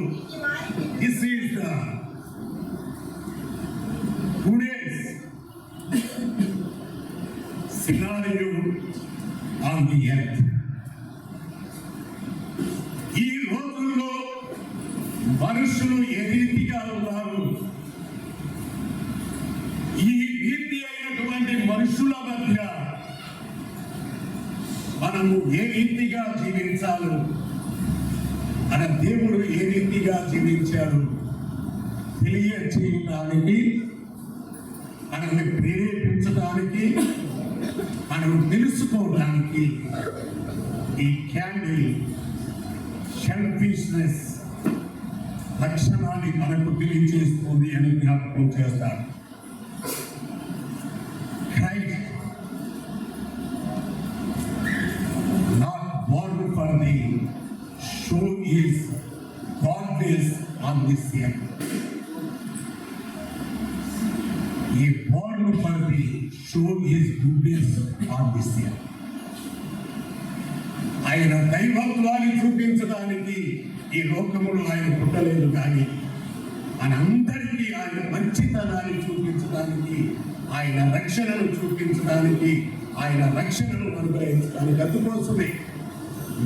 This is the today's scenario on the earth. ఈ రోజుల్లో మనుషులు ఏ రీతిగా ఉన్నారు, ఈ రీతి అయినటువంటి మనుషుల మధ్య మనము ఏ రీతిగా జీవించాలి, మన దేవుడు ఏ రీతిగా జీవించాడు తెలియచేయడానికి, మనల్ని ప్రేరేపించడానికి, మనం తెలుసుకోవడానికి ఈ క్యాండిల్ సెల్ఫిష్నెస్ లక్షణాన్ని మనకు తెలియజేస్తుంది అని జ్ఞాపకం చేస్తారు. Christ not born for the show is godless on this earth. He born for the show his goodness on this earth. ఆయన దైవత్వాన్ని చూపించడానికి ఈ లోకములో ఆయన పుట్టలేదు, కానీ మనందరికీ ఆయన మంచితనాన్ని చూపించడానికి, ఆయన రక్షణను చూపించడానికి, ఆయన రక్షణను అనుగ్రహించడానికి, అందుకోసమే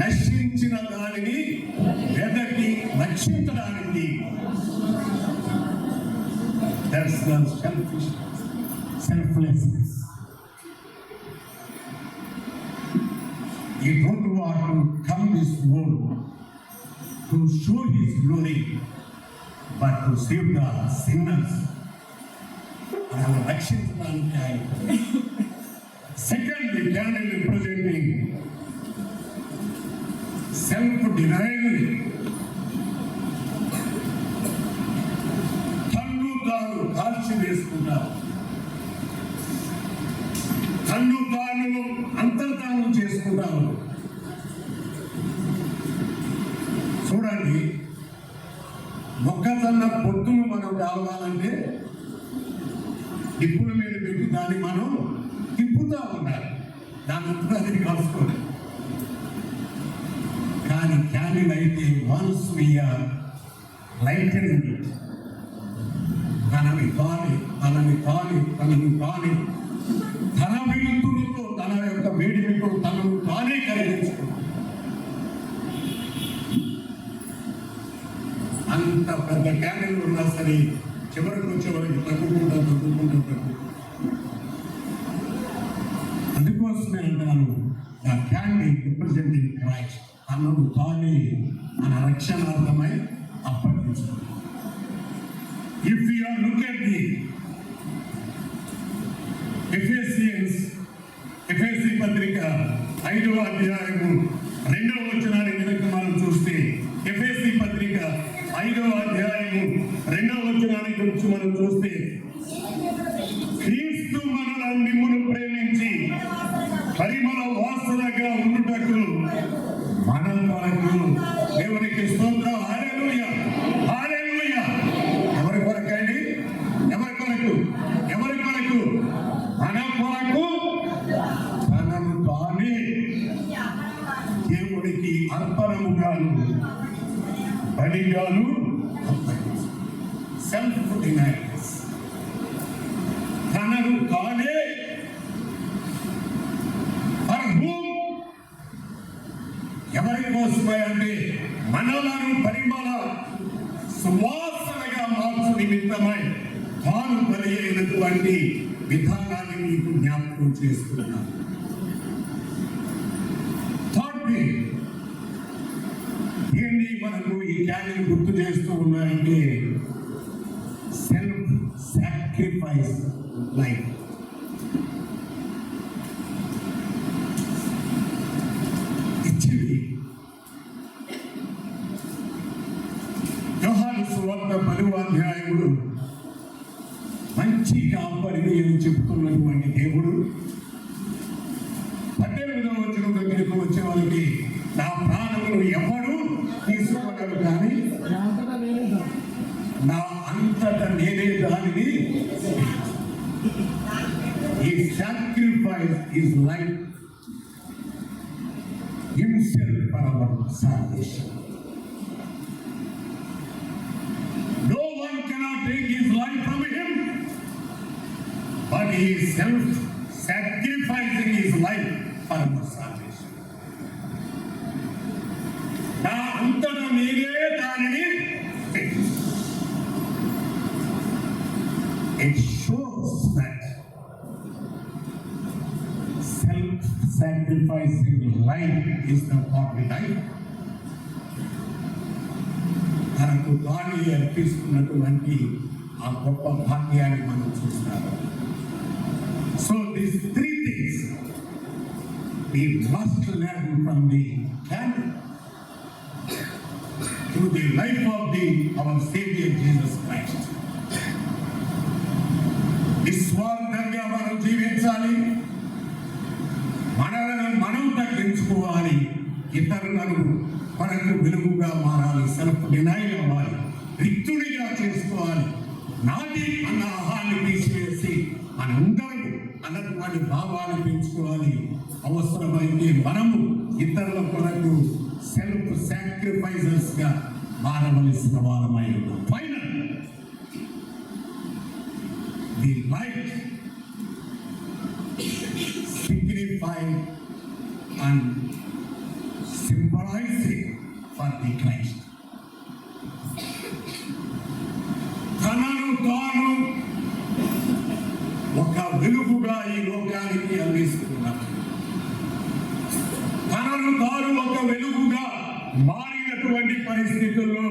నశించిన దానిని వెదకి రక్షించడానికి. That's the selflessness. He don't want to come this world to show his glory, but to save the sinners. ఆయన రక్షించడానికి ఆయన. Second, the candle representing self-denial. తన్ను తాను కాల్చి వేసుకుంటారు, తన్ను తాను అంతర్ధానం చేసుకుంటారు. చూడండి, మొక్కజొన్న పొట్టును మనం కావాలంటే నిప్పుల మీద పెట్టి దాన్ని మనం తిప్పుతూ ఉండాలి, దాని అంతా అది కలుసుకోవాలి. కానీ క్యాండిల్ అయితే వన్స్ వీఆర్ లైటెనింగ్ ఇట్, తనని తాని తన వెలుతురుతో, తన యొక్క వేడిమితో తనను తానే కలిగించుకుంటాడు. అంత పెద్ద క్యాండిల్ ఉన్నా సరే చివరికి తగ్గుకుంటా. అందుకోసమే అంటాను, ద క్యాండిల్ రిప్రజెంటింగ్ క్రైస్ట్, తనను తానే మన రక్షణార్థమై అప్పగించుకుంటాడు. If you are look at the ఎఫెసీ పత్రిక 5వ అధ్యాయము 2వ వచనాన్ని కనుక మనం చూస్తే, ఎఫెసీ పత్రిక 5వ అధ్యాయము 2వ వచనాన్ని గురించి మనం చూస్తే, క్రీస్తు మిమ్మును ప్రేమించి పరిమళ వాసనగా ఉండుటకు మన కొరకు, దేవునికి స్తోత్రం, హల్లెలూయా హల్లెలూయా. ఎవరి కొరకండి? ఎవరి కొరకు? మన కొరకు తనను తానే దేవుడికి అర్పణముగాను బలిగాను, సెల్ఫ్ డినైల్స్, తనను తానే ఎవరి కోసమే అంటే మనలను పరిమళ సువాసనగా మార్చు నిమిత్తం నిమిత్తమై తాను బలి అయినటువంటి విధానాన్ని మీకు జ్ఞాపకం చేస్తున్నాను. ఏంటి మనకు ఈ క్యాలెండర్ గుర్తు చేస్తూ ఉన్నారంటే సెల్ఫ్ సాక్రిఫైస్ లైఫ్. ఇచ్చివి యోహాను సువార్త 10వ అధ్యాయములు మంచి కాపరిని అని చెబుతున్నటువంటి దేవుడు 18వ వచనం దగ్గరకు వచ్చే వాళ్ళకి నా ప్రాణములు ఎవరు తీసుకోగలరు కానీ నా అంతట నేనే దానిని ఈ sacrifice is life himself for our salvation. No one cannot take his life from him, but he is self-sacrificing his life for our salvation. నా అంతట నేనే దానిని it shows that self-sacrificing life is the godly life. తనకు తాను అర్పిస్తున్నటువంటి ఆ గొప్ప భాగ్యాన్ని మనం చూస్తాము. So these three things we must learn from the canon through the life of our Savior Jesus Christ. నిస్వార్థంగా మనం జీవించాలి, మనలను మనం తగ్గించుకోవాలి, ఇతరులను మనకు వెలుగుగా మారాలి, సెల్ఫ్ డినైల్ అవ్వాలి, రిక్తుడిగా చేసుకోవాలి, నాది అన్న ఆహాన్ని తీసివేసి మనందరూ అన్నటువంటి భావాన్ని పెంచుకోవాలి. అవసరమైతే మనము ఇతరుల కొరకు సెల్ఫ్ సాక్రిఫైజర్స్ గా మారవలసిన వారమై ఉన్నాం. Final the life signifying and symbolizing for the Christ. తనను తాను ఒక వెలుగుగా ఈ లోకానికి అందిస్తున్నాడు. తనను తాను ఒక వెలుగుగా మారినటువంటి పరిస్థితుల్లో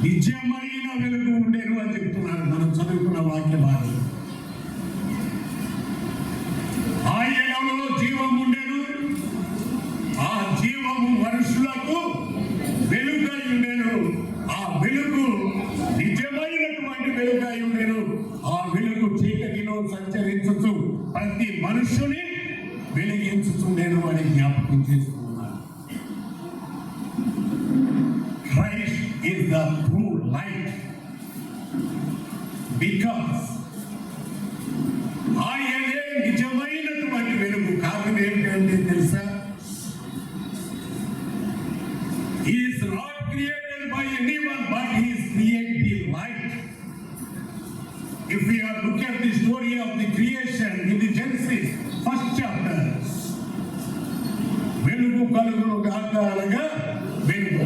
నిజమైన వెలుగు ఉండేను అని చెప్తున్నారు. మనం చదువుకున్న వాక్య భాగం ఆయనలో జీవం ఉండెను, ఆ జీవము మనుషులకు వెలుగై ఉండెను, ఆ వెలుగు నిజమైనటువంటి వెలుగై ఉండెను, ఆ వెలుగు చీకటిలో సంచరించుచు ప్రతి మనుషుని వెలిగించుచుండెను అని జ్ఞాపకం చేస్తున్నాను. Christ is the true light because ఆయనే నిజమైనటువంటి వెలుగు. కారణం ఏంటంటే తెలుసా? He is not created by anyone, but he is creating light. If we are look at the story of the creation in the Genesis first chapter, వెలుగు కలుగును గాక అనగా వెలుగు.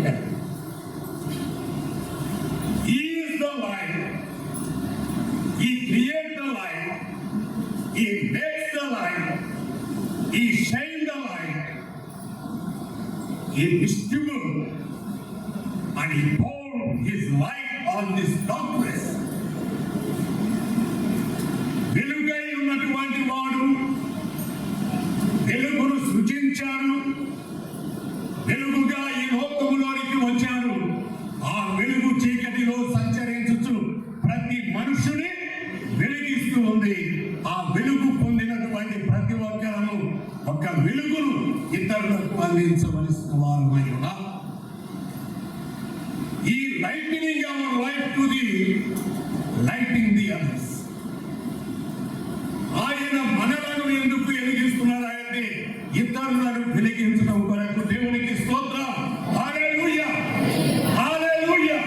He is the light. He creates the light. He makes the light. He shines the light. He distributes and he pours his light on this darkness. వెలుగై ఉన్నటువంటి వాడు వెలుగును సృజించాడు, వెలుగుగా ఈ లోకములోనికి వచ్చాడు. ఆ వెలుగు చీకటిలో సంచరించుచు ప్రతి మనుషుని వెలిగిస్తూ ఉంది. ఆ వెలుగు పొందినటువంటి ప్రతి ఒక్కరము ఒక వెలుగును ఇతరులకు అందించవలసిన వారమై ఉన్నాం. ఈ lightening our life to the lighting the others. ఆయన మనలను ఎందుకు వెలిగిస్తున్నారు అంటే ఇతరులను వెలిగించడం కొరకు. దేవునికి స్తోత్రం. హల్లెలూయా, హల్లెలూయా.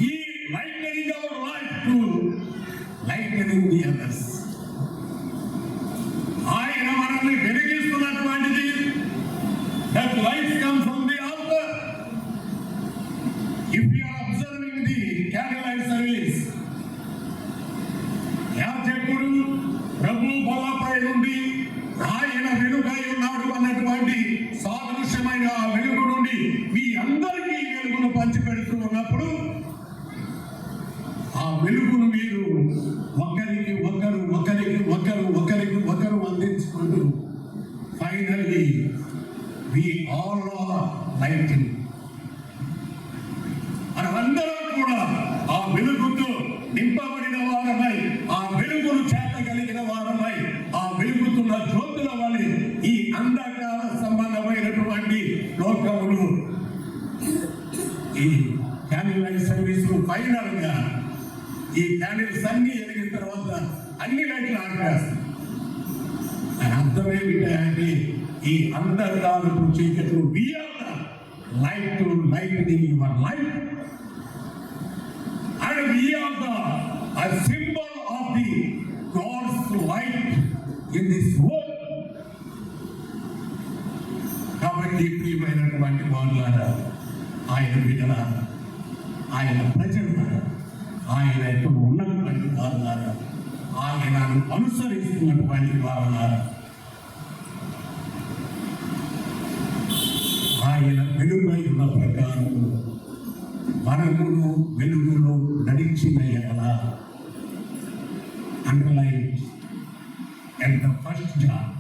ఈ lightening our life to lightening the others. ఆయన మనల్ని వెలిగిస్తున్నటువంటిది that If you are observing the candlelight service, యాజకుడు ప్రభు బలపై నుండి ఆయన వెలుగై ఉన్నాడు అన్నటువంటి సాదృశ్యమైన ఆ వెలుగు నుండి మీ అందరికీ వెలుగును పంచిపెడుతూ ఉన్నప్పుడు ఆ వెలుగును మీరు ఒకరికి ఒకరు అందించుకుంటూ finally we all are lighting. మనమందరం కూడా ఆ వెలుగుతో నింపబడిన వారమై, ఆ వెలుగును చేతగలిగిన వారమై, ఆ వెలుగుతున్న జ్యోతుల వలె ఈ అంధకార సంబంధమైనటువంటి లోకములు ఈ క్యాండిల్ లైట్ సర్వీస్ ఫైనల్ గా ఈ క్యాండిల్స్ అన్ని ఎరిగిన తర్వాత అన్ని లైట్లు ఆడిపేస్తాయి. దాని అర్థం ఏమిటంటే ఈ అంధకారపు చీకట్లు light in your life and we are a symbol of the God's light in this world. కాబట్టి ప్రియమైనటువంటి వారులారా, ఆయన బిడ్డలారా, ఆయన ప్రజలారా, ఆయనతో ఉన్నటువంటి వారులారా, ఆయనను అనుసరిస్తున్నటువంటి వారులారా, ఆయన వెలుగై ఉన్న ప్రకారం మనమును వెలుగులో నడిచిన ఎలా underline and the first John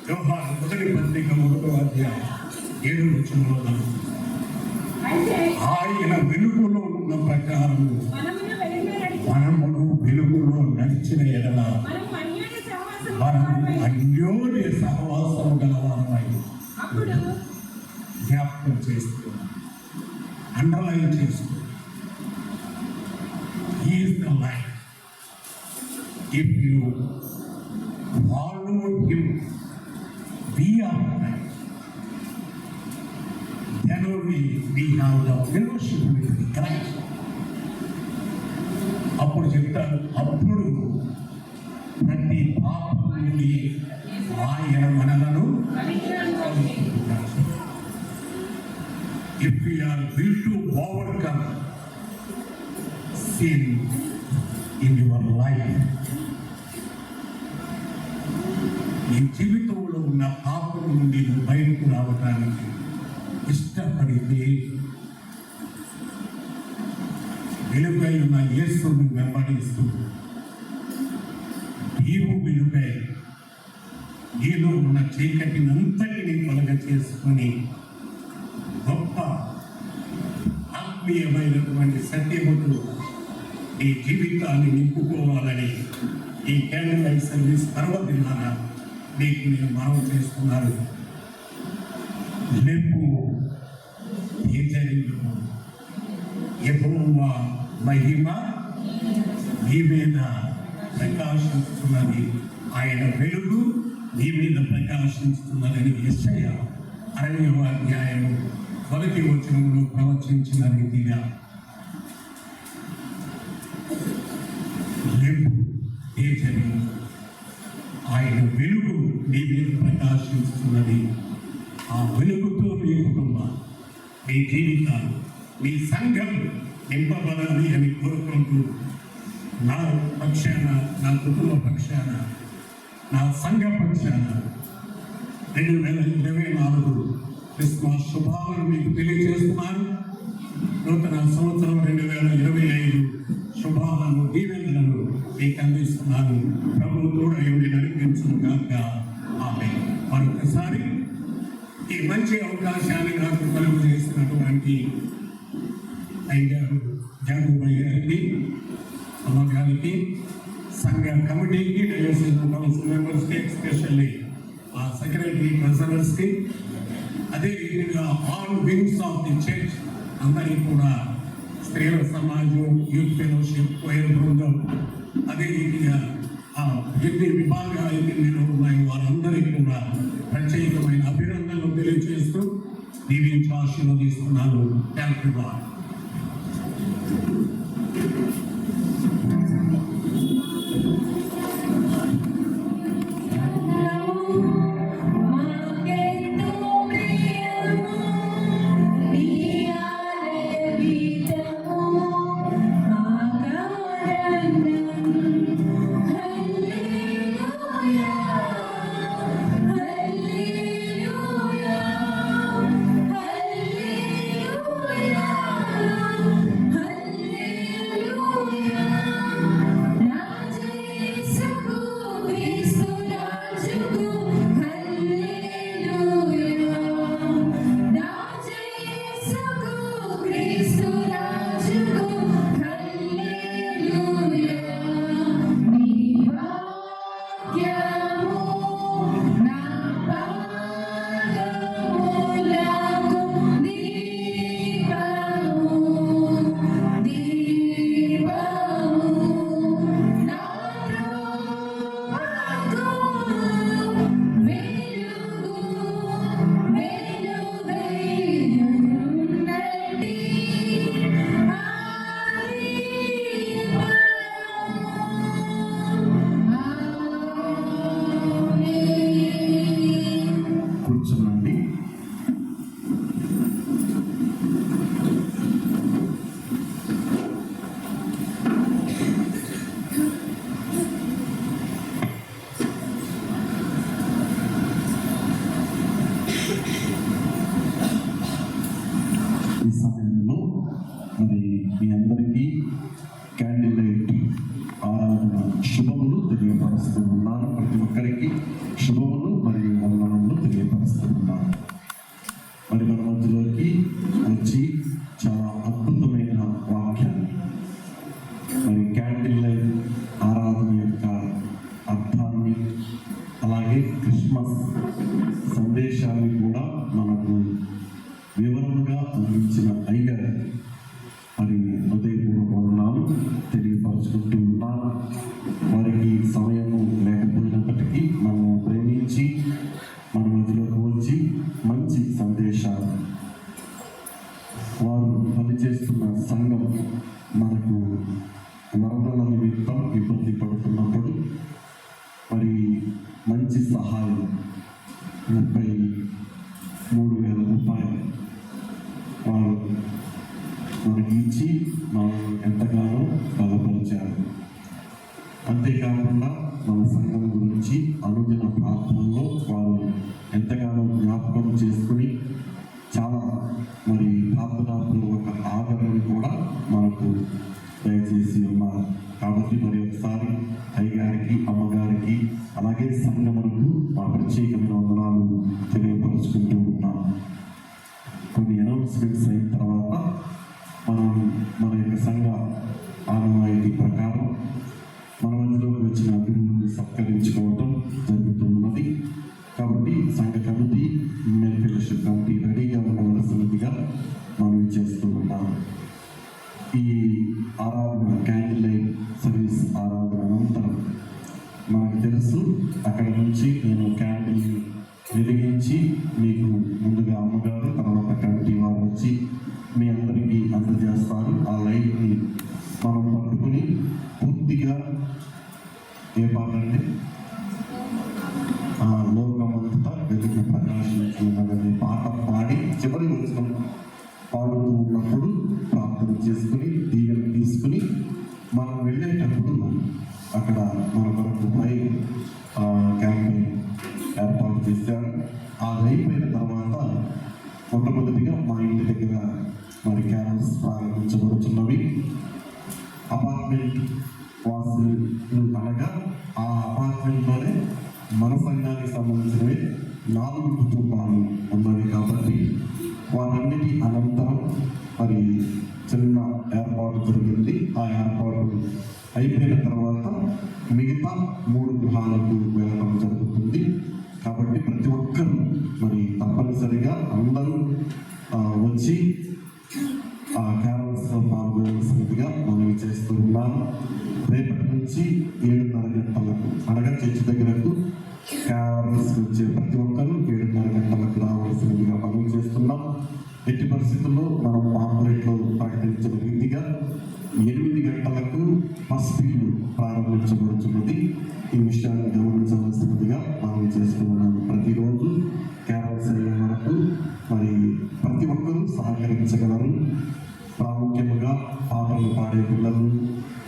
యోహాను మొదటి పత్రిక 3వ అధ్యాయం 7వ వచనంలో ఆయన వెలుగులో ఉన్న ప్రకారం మనమును వెలుగులో నడిచిన ఎడల మనము అన్యోన్య సహవాసము గలవారమై జ్ఞాపకం చేస్తూ అండర్లైన్ చేస్తూ He is the light. If you follow him, we are the light. Then only we have the fellowship with Christ. అప్పుడు చెప్తారు, అప్పుడు ప్రతి పాపం నుండి ఆయన మనలను if we are will to overcome sin in your life, నీ జీవితంలో ఉన్న పాపం నుండి బయటకు రావడానికి ఇష్టపడితే వెలుగై ఉన్న యేసుని వెంబడిస్తూ నీవు వెలుగై నీలో ఉన్న చీకటినంతటిని తొలగ చేసుకుని గొప్ప ఆత్మీయమైనటువంటి సత్యముతో ఈ జీవితాన్ని నింపుకోవాలని ఈ క్యాండిల్ లైట్ సర్వీస్ పర్వదినాన నీకు నేను మనవి చేస్తున్నాను. లేపు యెహోవా మహిమ నీ మీద ప్రకాశిస్తున్నది, ఆయన వెలుగు నీ మీద ప్రకాశిస్తున్నదని యెషయా 60వ అధ్యాయము 1వ వచనంలో ప్రవచించిన రీతిగా ఆయన వెలుగు నీ మీద ప్రకాశిస్తున్నది. ఆ వెలుగుతో మీ కుటుంబం, మీ జీవితాలు, మీ సంఘం నింపబడాలి అని కోరుకుంటూ నా పక్షాన, నా కుటుంబ పక్షాన, నా సంఘ పక్షాన 2024 క్రిస్మస్ శుభాలను మీకు తెలియజేస్తున్నాను. నూతన సంవత్సరం 2025 శుభాలను, దీవెనలను మీకు అందిస్తున్నాను. ప్రభు తోడయుడి నడిపించును గాక. ఆమేన్. మరొకసారి ఈ మంచి అవకాశాన్ని నాకు కలుగు చేసినటువంటి అయ్యారు జాగుబాయి గారికి, అమ్మగారికి, సంఘ కమిటీకి, డయోసిస్ కౌన్సిల్ మెంబర్స్కి, ఎస్పెషల్లీ ఆ సెక్రటరీ ట్రెజరర్స్కి, అదే రీతిగా all wings of the church అందరికీ కూడా, స్త్రీల సమాజం, యూత్ ఫెలోషిప్, కోయర్ బృందం, అదే రీతిగా ఎన్ని విభాగాలు ఎన్నిలో ఉన్నాయి వారందరికీ కూడా ప్రత్యేకమైన అభినందనలు తెలియజేస్తూ దీవించి ఆశీర్వదిస్తున్నాను. Thank you God. Market to మరి మన మధ్యలోకి వచ్చి చాలా అద్భుతమైన వాక్యాన్ని మరి క్యాండిల్ లైట్ ఆరాధన యొక్క అర్థాన్ని అలాగే క్రిస్మస్ సందేశాన్ని కూడా మనకు వివరంగా అందించిన అయ్యారు. మరి హృదయపూర్వక వందనాలు తెలియపరుచుకుంటూ ఉన్నాను. వారికి సమయము లేకపోయినప్పటికీ మనం ప్రేమించి మన మధ్యలోకి వచ్చి మంచి సందేశాలు వారు పనిచేస్తున్న సంఘం మనకు వరదల నిమిత్తం ఇబ్బంది పడుతున్నప్పుడు మరి మంచి సహాయం 33,000 రూపాయలు వారు మనకి ఇచ్చి మనం ఎంతగానో బలపరిచారు. అంతేకాకుండా మన సంఘం గురించి అనుదిన ప్రార్థనలో వారు ఎంతగానో జ్ఞాపకం చేసుకుని చాలా మరి ప్రార్థనాపూర్వక ఆదరణ కూడా మనకు దయచేసి ఉన్నారు. కాబట్టి మరి ఒకసారి అయ్యగారికి అమ్మగారికి అలాగే సంఘములకు మా ప్రత్యేకమైన వందనాలు తెలియపరుచుకుంటూ ఉన్నాం. కొన్ని అనౌన్స్మెంట్స్ అయిన తర్వాత మనం మన యొక్క సంఘ ఆనవాయితీ ప్రకారం మన మధ్యలోకి వచ్చిన అతిథులను సత్కరించుకోవటం జరుగుతున్నది. కాబట్టి సంఘ కమిటీ మెయిన్ ఫెలోషిప్ కమిటీ రెడీగా ఉండవలసినదిగా మనం చేస్తూ ఉన్నాము. ఈ ఆరాధన క్యాండిల్ లైట్ సర్వీస్ ఆరాధన అనంతరం మనకు తెలుసు అక్కడ నుంచి నేను క్యాండిల్ వెలిగించి మీకు ముందుగా అమ్మగారు తర్వాత కమిటీ వారు వచ్చి మీ అందరికీ అందజేస్తారు. ఆ లైట్ని మనం పట్టుకుని పూర్తిగా ఏ పాట అంటే ఆ లోకమంతా వెలుగు ప్రకాశించున్నదనే పాట పాడి చివరి వచ్చిన పాడుతూ ఉన్నప్పుడు ప్రార్థన చేసుకుని దీవెన తీసుకుని మనం వెళ్ళేటప్పుడు అక్కడ మన కొరకు పై క్యాంపెయిన్ ఏర్పాటు చేశారు. అది అయిపోయిన తర్వాత మొట్టమొదటిగా మా ఇంటి దగ్గర మరి క్యారల్స్ ప్రారంభించబడుతున్నవి. అపార్ట్మెంట్ వాసులు అనగా ఆ అపార్ట్మెంట్లోనే మన సంఘానికి సంబంధించినవి 4 కుటుంబాలు ఉన్నవి. కాబట్టి వారన్నిటి అనంతరం మరి చిన్న ఏర్పాటు జరిగింది. ఆ ఏర్పాటు అయిపోయిన తర్వాత మిగతా 3 గృహాలకు వెళ్ళడం జరుగుతుంది. కాబట్టి ప్రతి ఒక్కరూ మరి తప్పనిసరిగా అందరూ వచ్చి ఆ క్యారల్స్లో పాల్గొనవలసిందిగా మనవి చేస్తూ ఉన్నాను. రేపటి నుంచి 7:30 గంటలకు అనగా చర్చి దగ్గరకు క్యారల్స్ వచ్చే ప్రతి ఒక్కరూ 7:30 గంటలకు రావాల్సిందిగా మనవి చేస్తున్నాం. ఎట్టి పరిస్థితుల్లో మనం పాంప్లెట్లో ప్రకటించిన రీతిగా 8 గంటలకు ఫస్ట్ ప్రారంభించబడుతున్నది. ఈ విషయాన్ని గమనించవలసినదిగా మనం చేస్తున్నాము. ప్రతిరోజు క్యారల్స్ అయ్యే వరకు మరి ప్రతి ఒక్కరూ సహకరించగలరు. ప్రాముఖ్యంగా పాటలు పాడే పిల్లలు,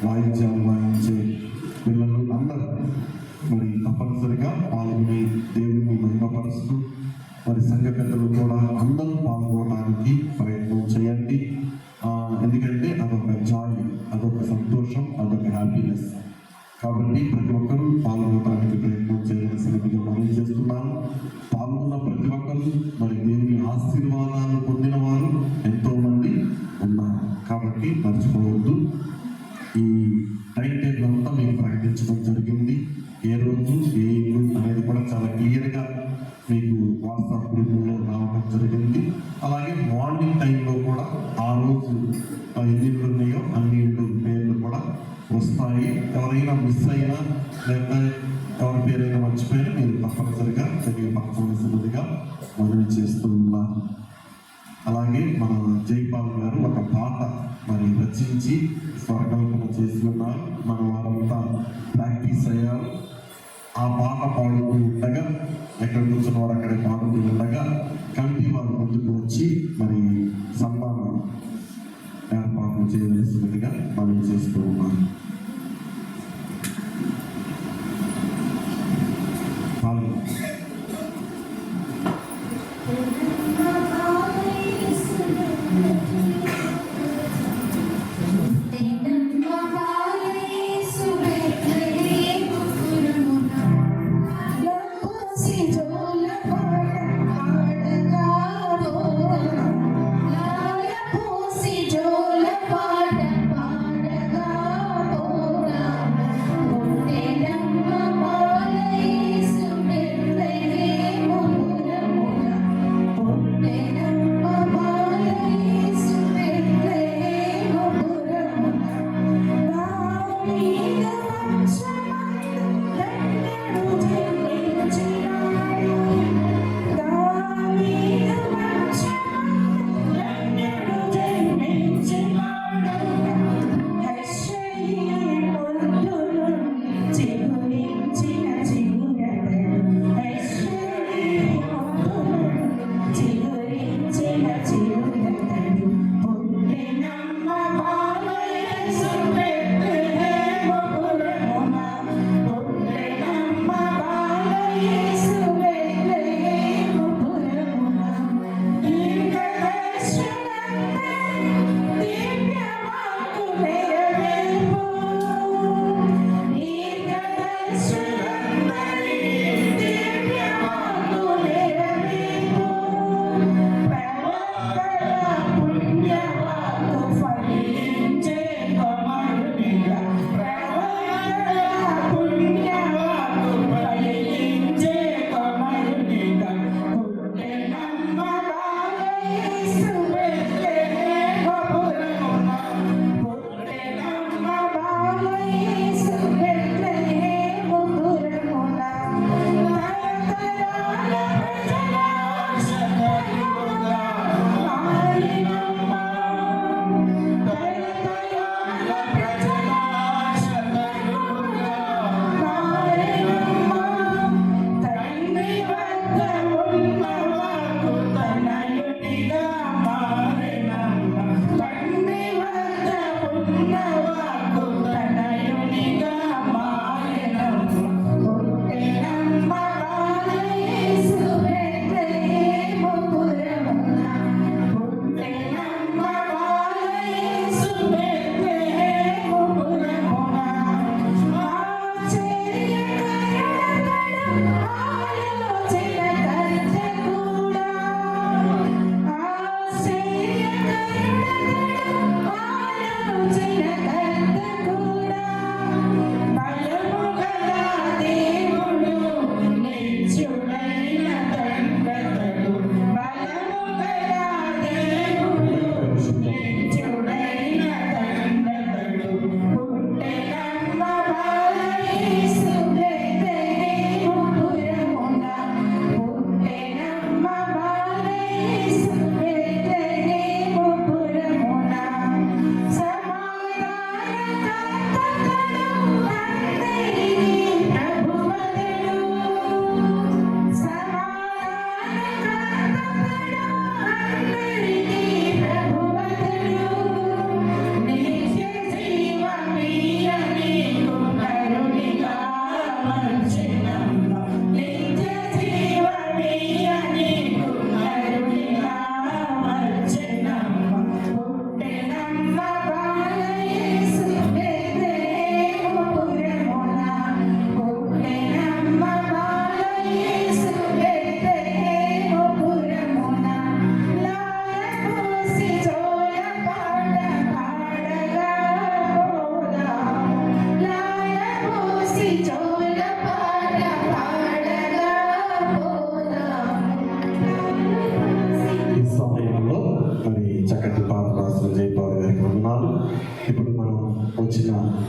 వాయిద్యాలు వాయించే పిల్లలు అందరూ మరి తప్పనిసరిగా పాల్గొని దేవుని మహిమపరుస్తూ మరి సంఘ పెద్దలు కూడా అందరూ పాల్గొనడానికి ప్రయత్నం చేయండి. ఎందుకంటే అదొక జాయ్, అదొక సంతోషం, అదొక హ్యాపీనెస్. కాబట్టి ప్రతి ఒక్కరూ పాల్గొనడానికి ప్రయత్నం చేయవలసినదిగా మనం చేస్తున్నాను. పాల్గొన్న ప్రతి ఒక్కరూ మరి దేవుని ఆశీర్వాదాలు పొందిన వారు ఎంతోమంది ఉన్నారు. కాబట్టి మర్చిపోవద్దు. ఈ టైం టేబుల్ అంతా మీకు ప్రకటించడం జరిగింది. ఏ రోజు ఏ ఇల్లు అనేది కూడా చాలా క్లియర్గా మీకు వాట్సాప్ గ్రూపుల్లో రావడం జరిగింది. అలాగే మార్నింగ్ టైంలో కూడా ఆ రోజు ఎన్ని ఇళ్ళు ఉన్నాయో అన్ని ఇళ్ళు పేర్లు కూడా వస్తాయి. ఎవరైనా మిస్ అయినా లేదా ఎవరి పేరైనా మర్చిపోయినా మీరు తప్పనిసరిగా తెలియపరచవలసినదిగా మనవి చేస్తూ ఉన్నాను. అలాగే మన జైపాల్ గారు ఒక పాట మరి రచించి స్వరకల్పన చేసి ఉన్నారు. మన వారంతా ప్రాక్టీస్ అయ్యారు. ఆ పాట పాడుతూ ఉండగా ఎక్కడ కూర్చున్న వారు అక్కడే పాడుతూ ఉండగా కమిటీ వారు ముందుకు వచ్చి మరి సన్మానం ఏర్పాటు చేయవలసినదిగా మనం చేస్తూ ఉన్నాం. Love,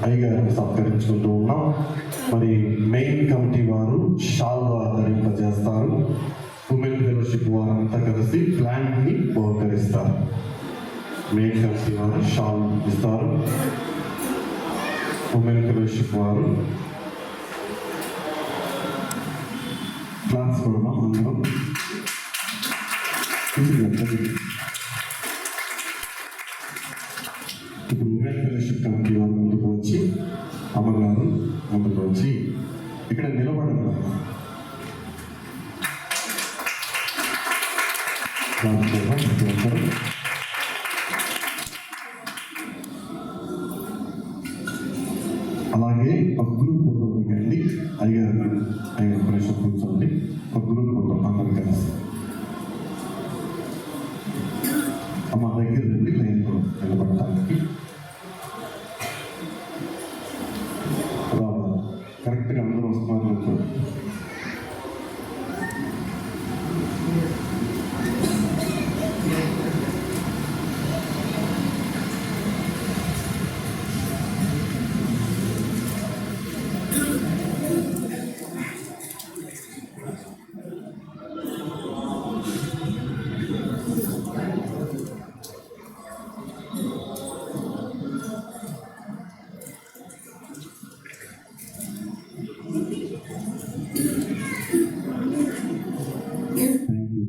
అయ్యగారిని సత్కరించుకుంటూ ఉన్నాం. మరి మెయిన్ కమిటీ వారు షాల్వా ధరింపజేస్తారు. ఉమెన్ ఫెలోషిప్ వారంతా కలిసి ప్లాంట్ని బహుకరిస్తారు. మెయిన్ కమిటీ వారు షాల్ ఇస్తారు. ఉమెన్ ఫెలోషిప్ వారు క్లాస్ కూడా అందరం ఇప్పుడు ఉమెన్ ఫెలోషిప్ కమిటీ వారు ముందుకు వచ్చి, అమ్మగారు ముందుకు వచ్చి ఇక్కడ నిలబడరు. అలాగే ఒక గ్రూప్ ఫోటో దిగండి. అయ్యారు ప్రెషర్ కూర్చోండి. ఒక గ్రూప్ ఫోటో అందరు కలిసి అమ్మ దగ్గర నుండి లైన్లో నిలబడటానికి రావాలి. కరెక్ట్గా అందరూ వస్తున్నారు. చూడండి.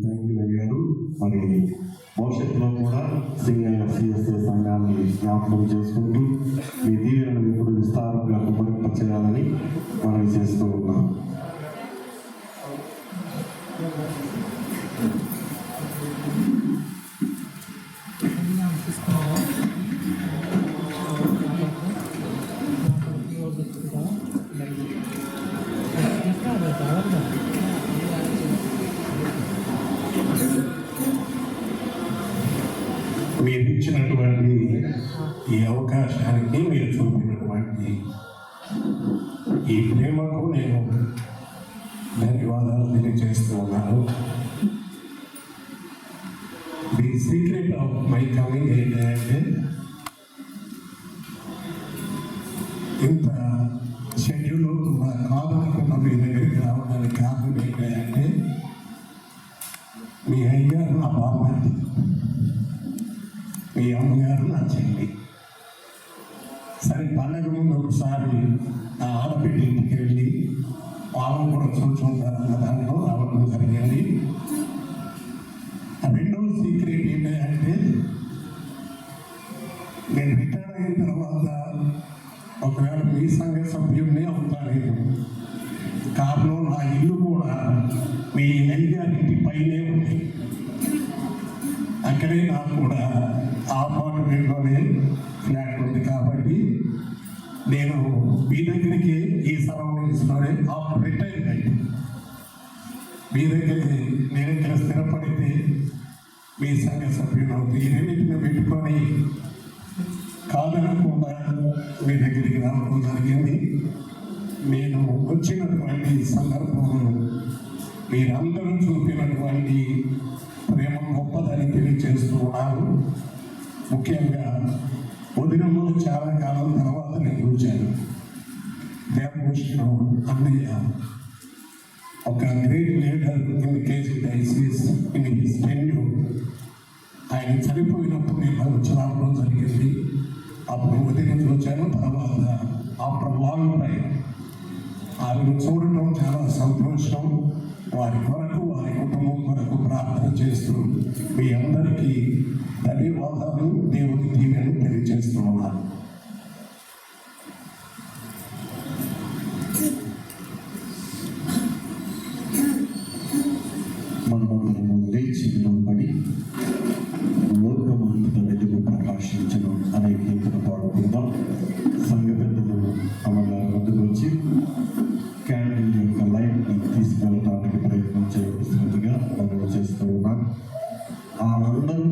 థ్యాంక్ యూ అయ్యారు. మరి భవిష్యత్తులో కూడా సింగల్ సిఎస్ఏ సంఘాన్ని జ్ఞాపకం చేసుకుంటూ మీ దీవెనను ఎప్పుడు విస్తారంగా కుమరింపచేయాలని మనం చేస్తూ ఉన్నాం. మీరు ఇచ్చినటువంటి ఈ అవకాశానికి, మీరు చూపినటువంటి ఈ ప్రేమకు నేను ధన్యవాదాలు తెలియజేస్తూ ఉన్నాను. The secret of my coming ఏంటంటే, ఇంత షెడ్యూల్ కాదనుకున్న మీ దగ్గరికి రావడానికి కారణం ఏంటంటే, మీ అయ్యారు నా బామ్మది, మీ అమ్మగారు నా చెల్లి. సరే, పండగ ముందు ఒకసారి ఆ ఆడబిడ్డ ఇంటికి వెళ్ళి వాళ్ళని కూడా చూసుకుంటారన్న దాంట్లో రావడం జరిగింది. రెండవ సీక్రెట్ ఏంటంటే, నేను రిటైర్ అయిన తర్వాత ఒకవేళ మీ సంఘ సభ్యుడిని అవుతాను. కారణం నా ఇల్లు కూడా మీ అయ్యారింటి పైనే ఉంది. అక్కడే నాకు కూడా అపార్ట్మెంట్లోనే ఫ్లాట్ ఉంది. కాబట్టి నేను మీ దగ్గరికి ఈ సరౌండింగ్స్లోనే ఆఫ్టర్ రిటైర్మెంట్ మీ దగ్గరికి నేను ఇక్కడ స్థిరపడితే మీ సంఘ సభ్యులు ఈ రెండింటిని పెట్టుకొని కాదనకుండా మీ దగ్గరికి రావడం జరిగింది. నేను వచ్చినటువంటి సందర్భంలో మీరందరూ చూపినటువంటి ప్రేమ గొప్పదని తెలియజేస్తూ ఉన్నారు. ముఖ్యంగా వదినము చాలా కాలం తర్వాత నేను చూశాను. దేవభూషణం అన్నయ్య ఒక great leader in KC diocese in his tenure. ఆయన చనిపోయినప్పుడు నేను వచ్చి రావడం జరిగింది. అప్పుడు వదిన చూశాను. తర్వాత ఆఫ్టర్ లాంగ్ టైం ఆమెను చూడటం చాలా సంతోషం. వారి కొరకు, వారి కుటుంబం కొరకు ప్రార్థన చేస్తూ మీ అందరికీ ధన్యవాదాలు, దేవుని దీవెనలు తెలియజేస్తూ ఉన్నాను. మనమందరము లేచి నిలబడి లోకమంతట వెలుగు ప్రకాశించను అనే కీర్తన పాడుకుందాం. సంఘ పెద్దలు అమ్మగారు వద్దకు వచ్చి క్యాండిల్ యొక్క లైట్ని తీసుకెళ్ళడానికి ప్రయత్నం చేయవలసినట్టుగా మనం చేస్తూ ఉన్నాం. ఆ అందరూ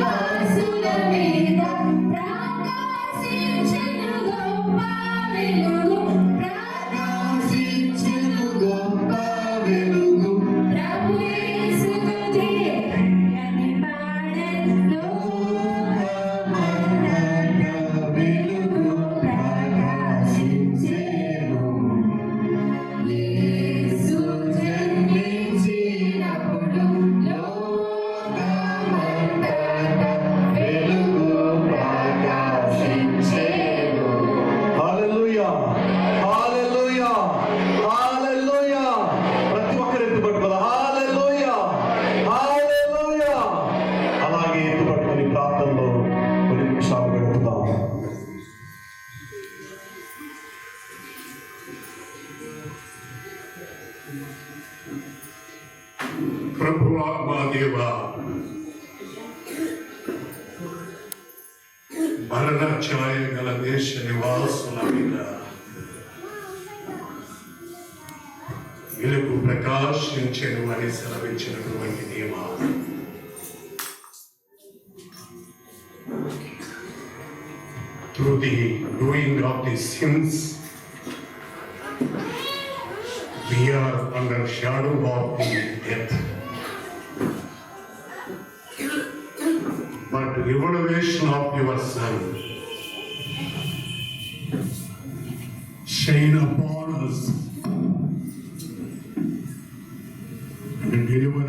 వాసుల మీద ప్రకాశించెను గొప్ప వెలుగు, ప్రకాశించెను గొప్ప వెలుగు. ప్రభు యేసుకు జయమని పాడెను, లోకమంతటా వెలుగు ప్రకాశించెను. యేసు జన్మించినప్పుడు లోకమంతటా వెలుగు ప్రకాశించెను. హల్లెలూయా, హల్లెలూయా, హల్లెలూయా. ప్రతి ఒక్కరు ఎత్తుపట్టుకోవాలి. హల్లెలూయా, హల్లెలూయా. అలాగే ఎత్తుపట్టుకొని ప్రార్థనలో కొన్ని నిమిషాలు గడుపుదాం. ప్రభువా మా దేవా, మరణ ఛాయ గల దేశ నివాసుల మీద వెలుగు ప్రకాశించెను అని సెలవించినటువంటి నియమా, through the doing of the sins, we are under shadow of the death. But the revelation of your Son shine upon us and deliver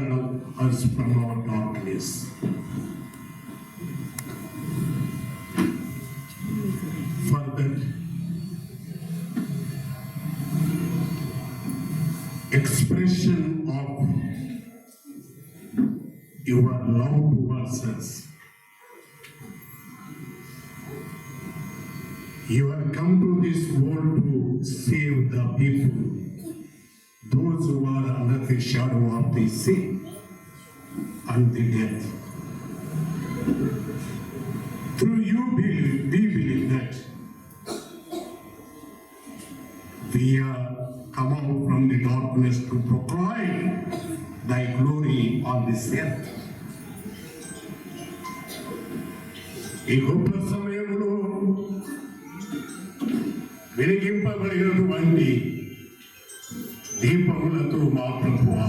us from our darkness. For that expression of your love towards us, you have come to this world to save the people, those who are under the shadow of the sin and the death. Through you we believe that we are come out from the darkness to proclaim thy glory on this earth. ఈ గొప్ప సమయంలో వెలిగింపబడినటువంటి దీపములతో మా ప్రభువా,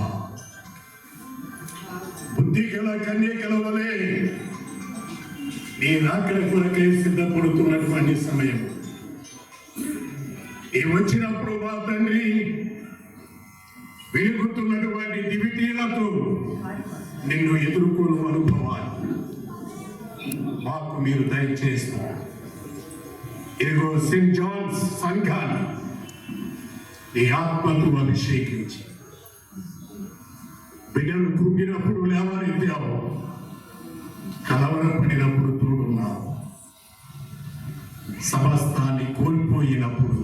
బుద్ధి గల కన్యకల వలె నీ రాకడ కొరకై సిద్ధపడుతున్నటువంటి సమయం, ఈ వచ్చినప్పుడు మా తండ్రి వెలుగుతున్నటువంటి దివిటీలతో నిన్ను ఎదుర్కొను అనుభవాలు మాకు మీరు దయచేస్తారు. ఇదిగో సెయింట్ జాన్స్ సంఘాన్ని నీ ఆత్మతో అభిషేకించి బిడ్డలు కృంగినప్పుడు లేవనెత్తావు, కలవరపడినప్పుడు తోడున్నావు, సమస్తాన్ని కోల్పోయినప్పుడు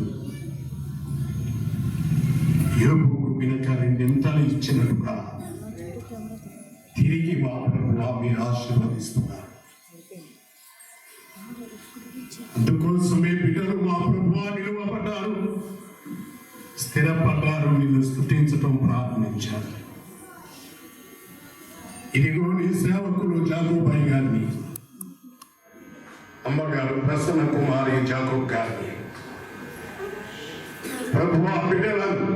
యోబుకు వినక రెండింతలు ఇచ్చినట్టుగా తిరిగి మా ప్రభువా మీరు ఆశీర్వదిస్తున్నారు. అందుకోసమే బిడ్డలు మా ప్రభువా నిలువబడ్డారు, స్థిరపడ్డారు, నిన్ను స్తుతించటం ప్రారంభించారు. ఇదిగో నీ సేవకులు జాగోబాయి గారిని, అమ్మగారు ప్రసన్న కుమారి జాగోబ్ గారిని, ప్రభువా బిడ్డలను,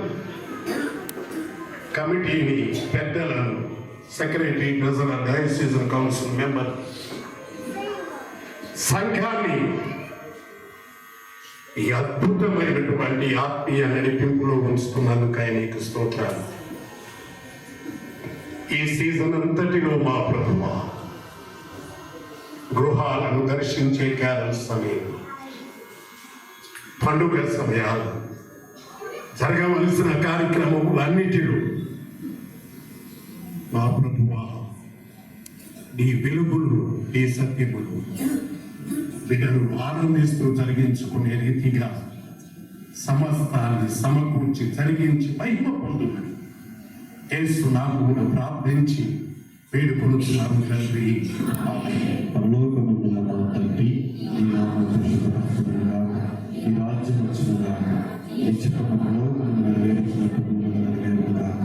కమిటీని, పెద్దలను, secretary, treasurer, diocese council member, సంఘాన్ని ఈ అద్భుతమైనటువంటి ఆత్మీయ నడిపింపులో ఉంచుతున్నందుకై నీకు స్తోత్రాలు. ఈ సీజన్ అంతటిలో మా ప్రభువా గృహాలను దర్శించే క్యారల్ సమయం, పండుగ సమయాలు, జరగవలసిన కార్యక్రమములన్నిటిలో మా ప్రభువా నీ వెలుగులు, నీ సత్యములు బిడ్డలు ఆనందిస్తూ జరిగించుకునే రీతిగా సమస్తాన్ని సమకూర్చి జరిగించి మహిమ పొందుమని యేసు నామమున ప్రార్థించి వేడుకొనుచున్నాము తండ్రి. పరలోకమందున్న మా తండ్రి, నీ నామము పరిశుద్ధపరచబడునుగాక, నీ రాజ్యం వచ్చునుగాక, నీ చిత్తము పరలోకమందు నెరవేరుచున్నట్టు భూమిలో నెరవేరునుగాక.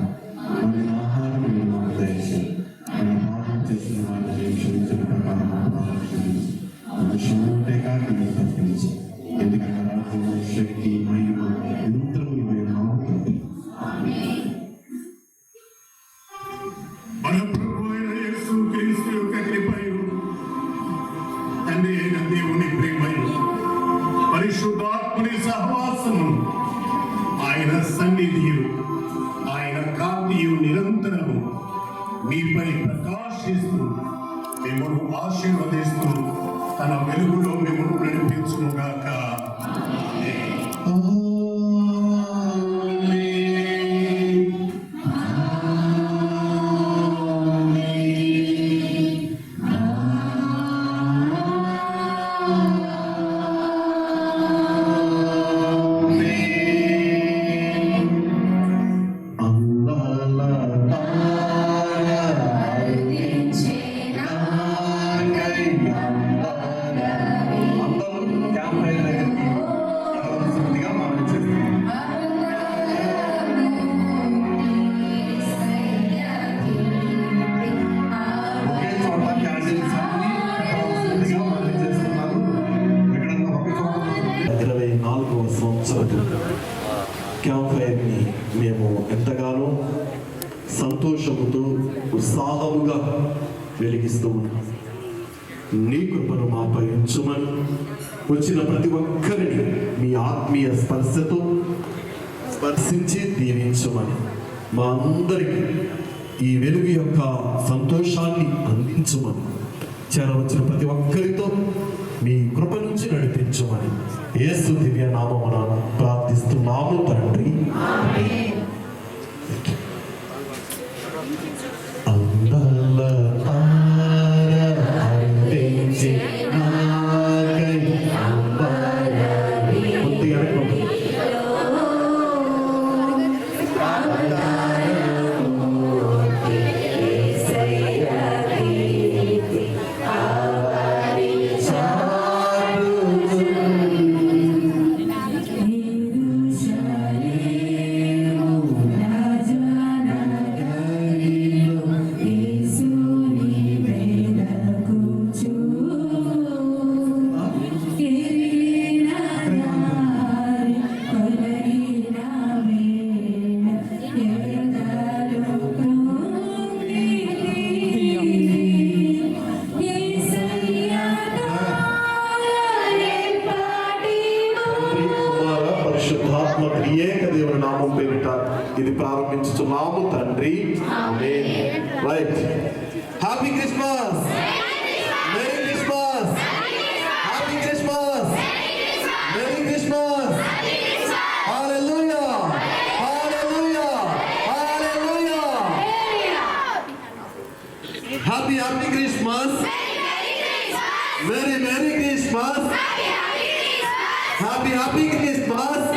మరి ఆహారం మాకు దయచేయండి, మన పాపం చేసిన వారిని క్షమించిన ప్రకారం తండ్రి అయిన దేవుని ప్రేమయు పరిశుద్ధాత్ముని సహవాసము ఆయన సన్నిధియు ఆయన కాంతియు నిరంతరము మీపై ప్రకాశిస్తూ మిమ్మల్ని ఆశీర్వదిస్తూ తన వెలుగులో మిమ్మల్ని నడిపించుగాక. క్యాంప్ ఫైర్ని మేము ఎంతగానో సంతోషముతో ఉత్సాహముగా వెలిగిస్తూ ఉన్నాం. నీ కృపను మాపై ఉంచుమని వచ్చిన ప్రతి ఒక్కరిని మీ ఆత్మీయ స్పర్శతో స్పర్శించి దీవించమని మా అందరికీ ఈ వెలుగు యొక్క సంతోషాన్ని అందించమని చేరవచ్చిన ప్రతి ఒక్కరితో మీ కృప నుంచి నడిపించమని యేసు దివ్య నామమున ప్రార్థిస్తున్నాము తండ్రి. అందాల తార అందించే నాకై అంబారవి. కొద్దిగా అనుకోండి. ఏక దేవుని నామం పేరిట ఇది ప్రారంభించుతున్నాము తండ్రి. Right. Happy Christmas, merry Christmas, happy Christmas, merry Christmas, హల్లెలూయా, హల్లెలూయా, హల్లెలూయా. Happy happy Christmas, merry merry Christmas, happy happy Christmas.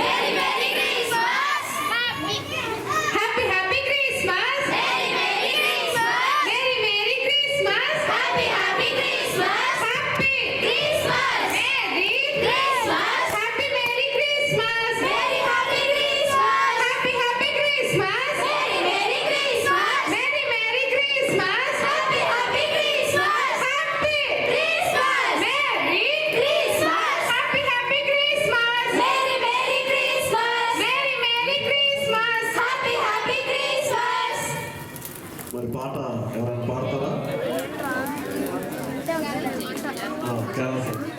మరి పాట ఎవరైనా పాడతారా? కేరళ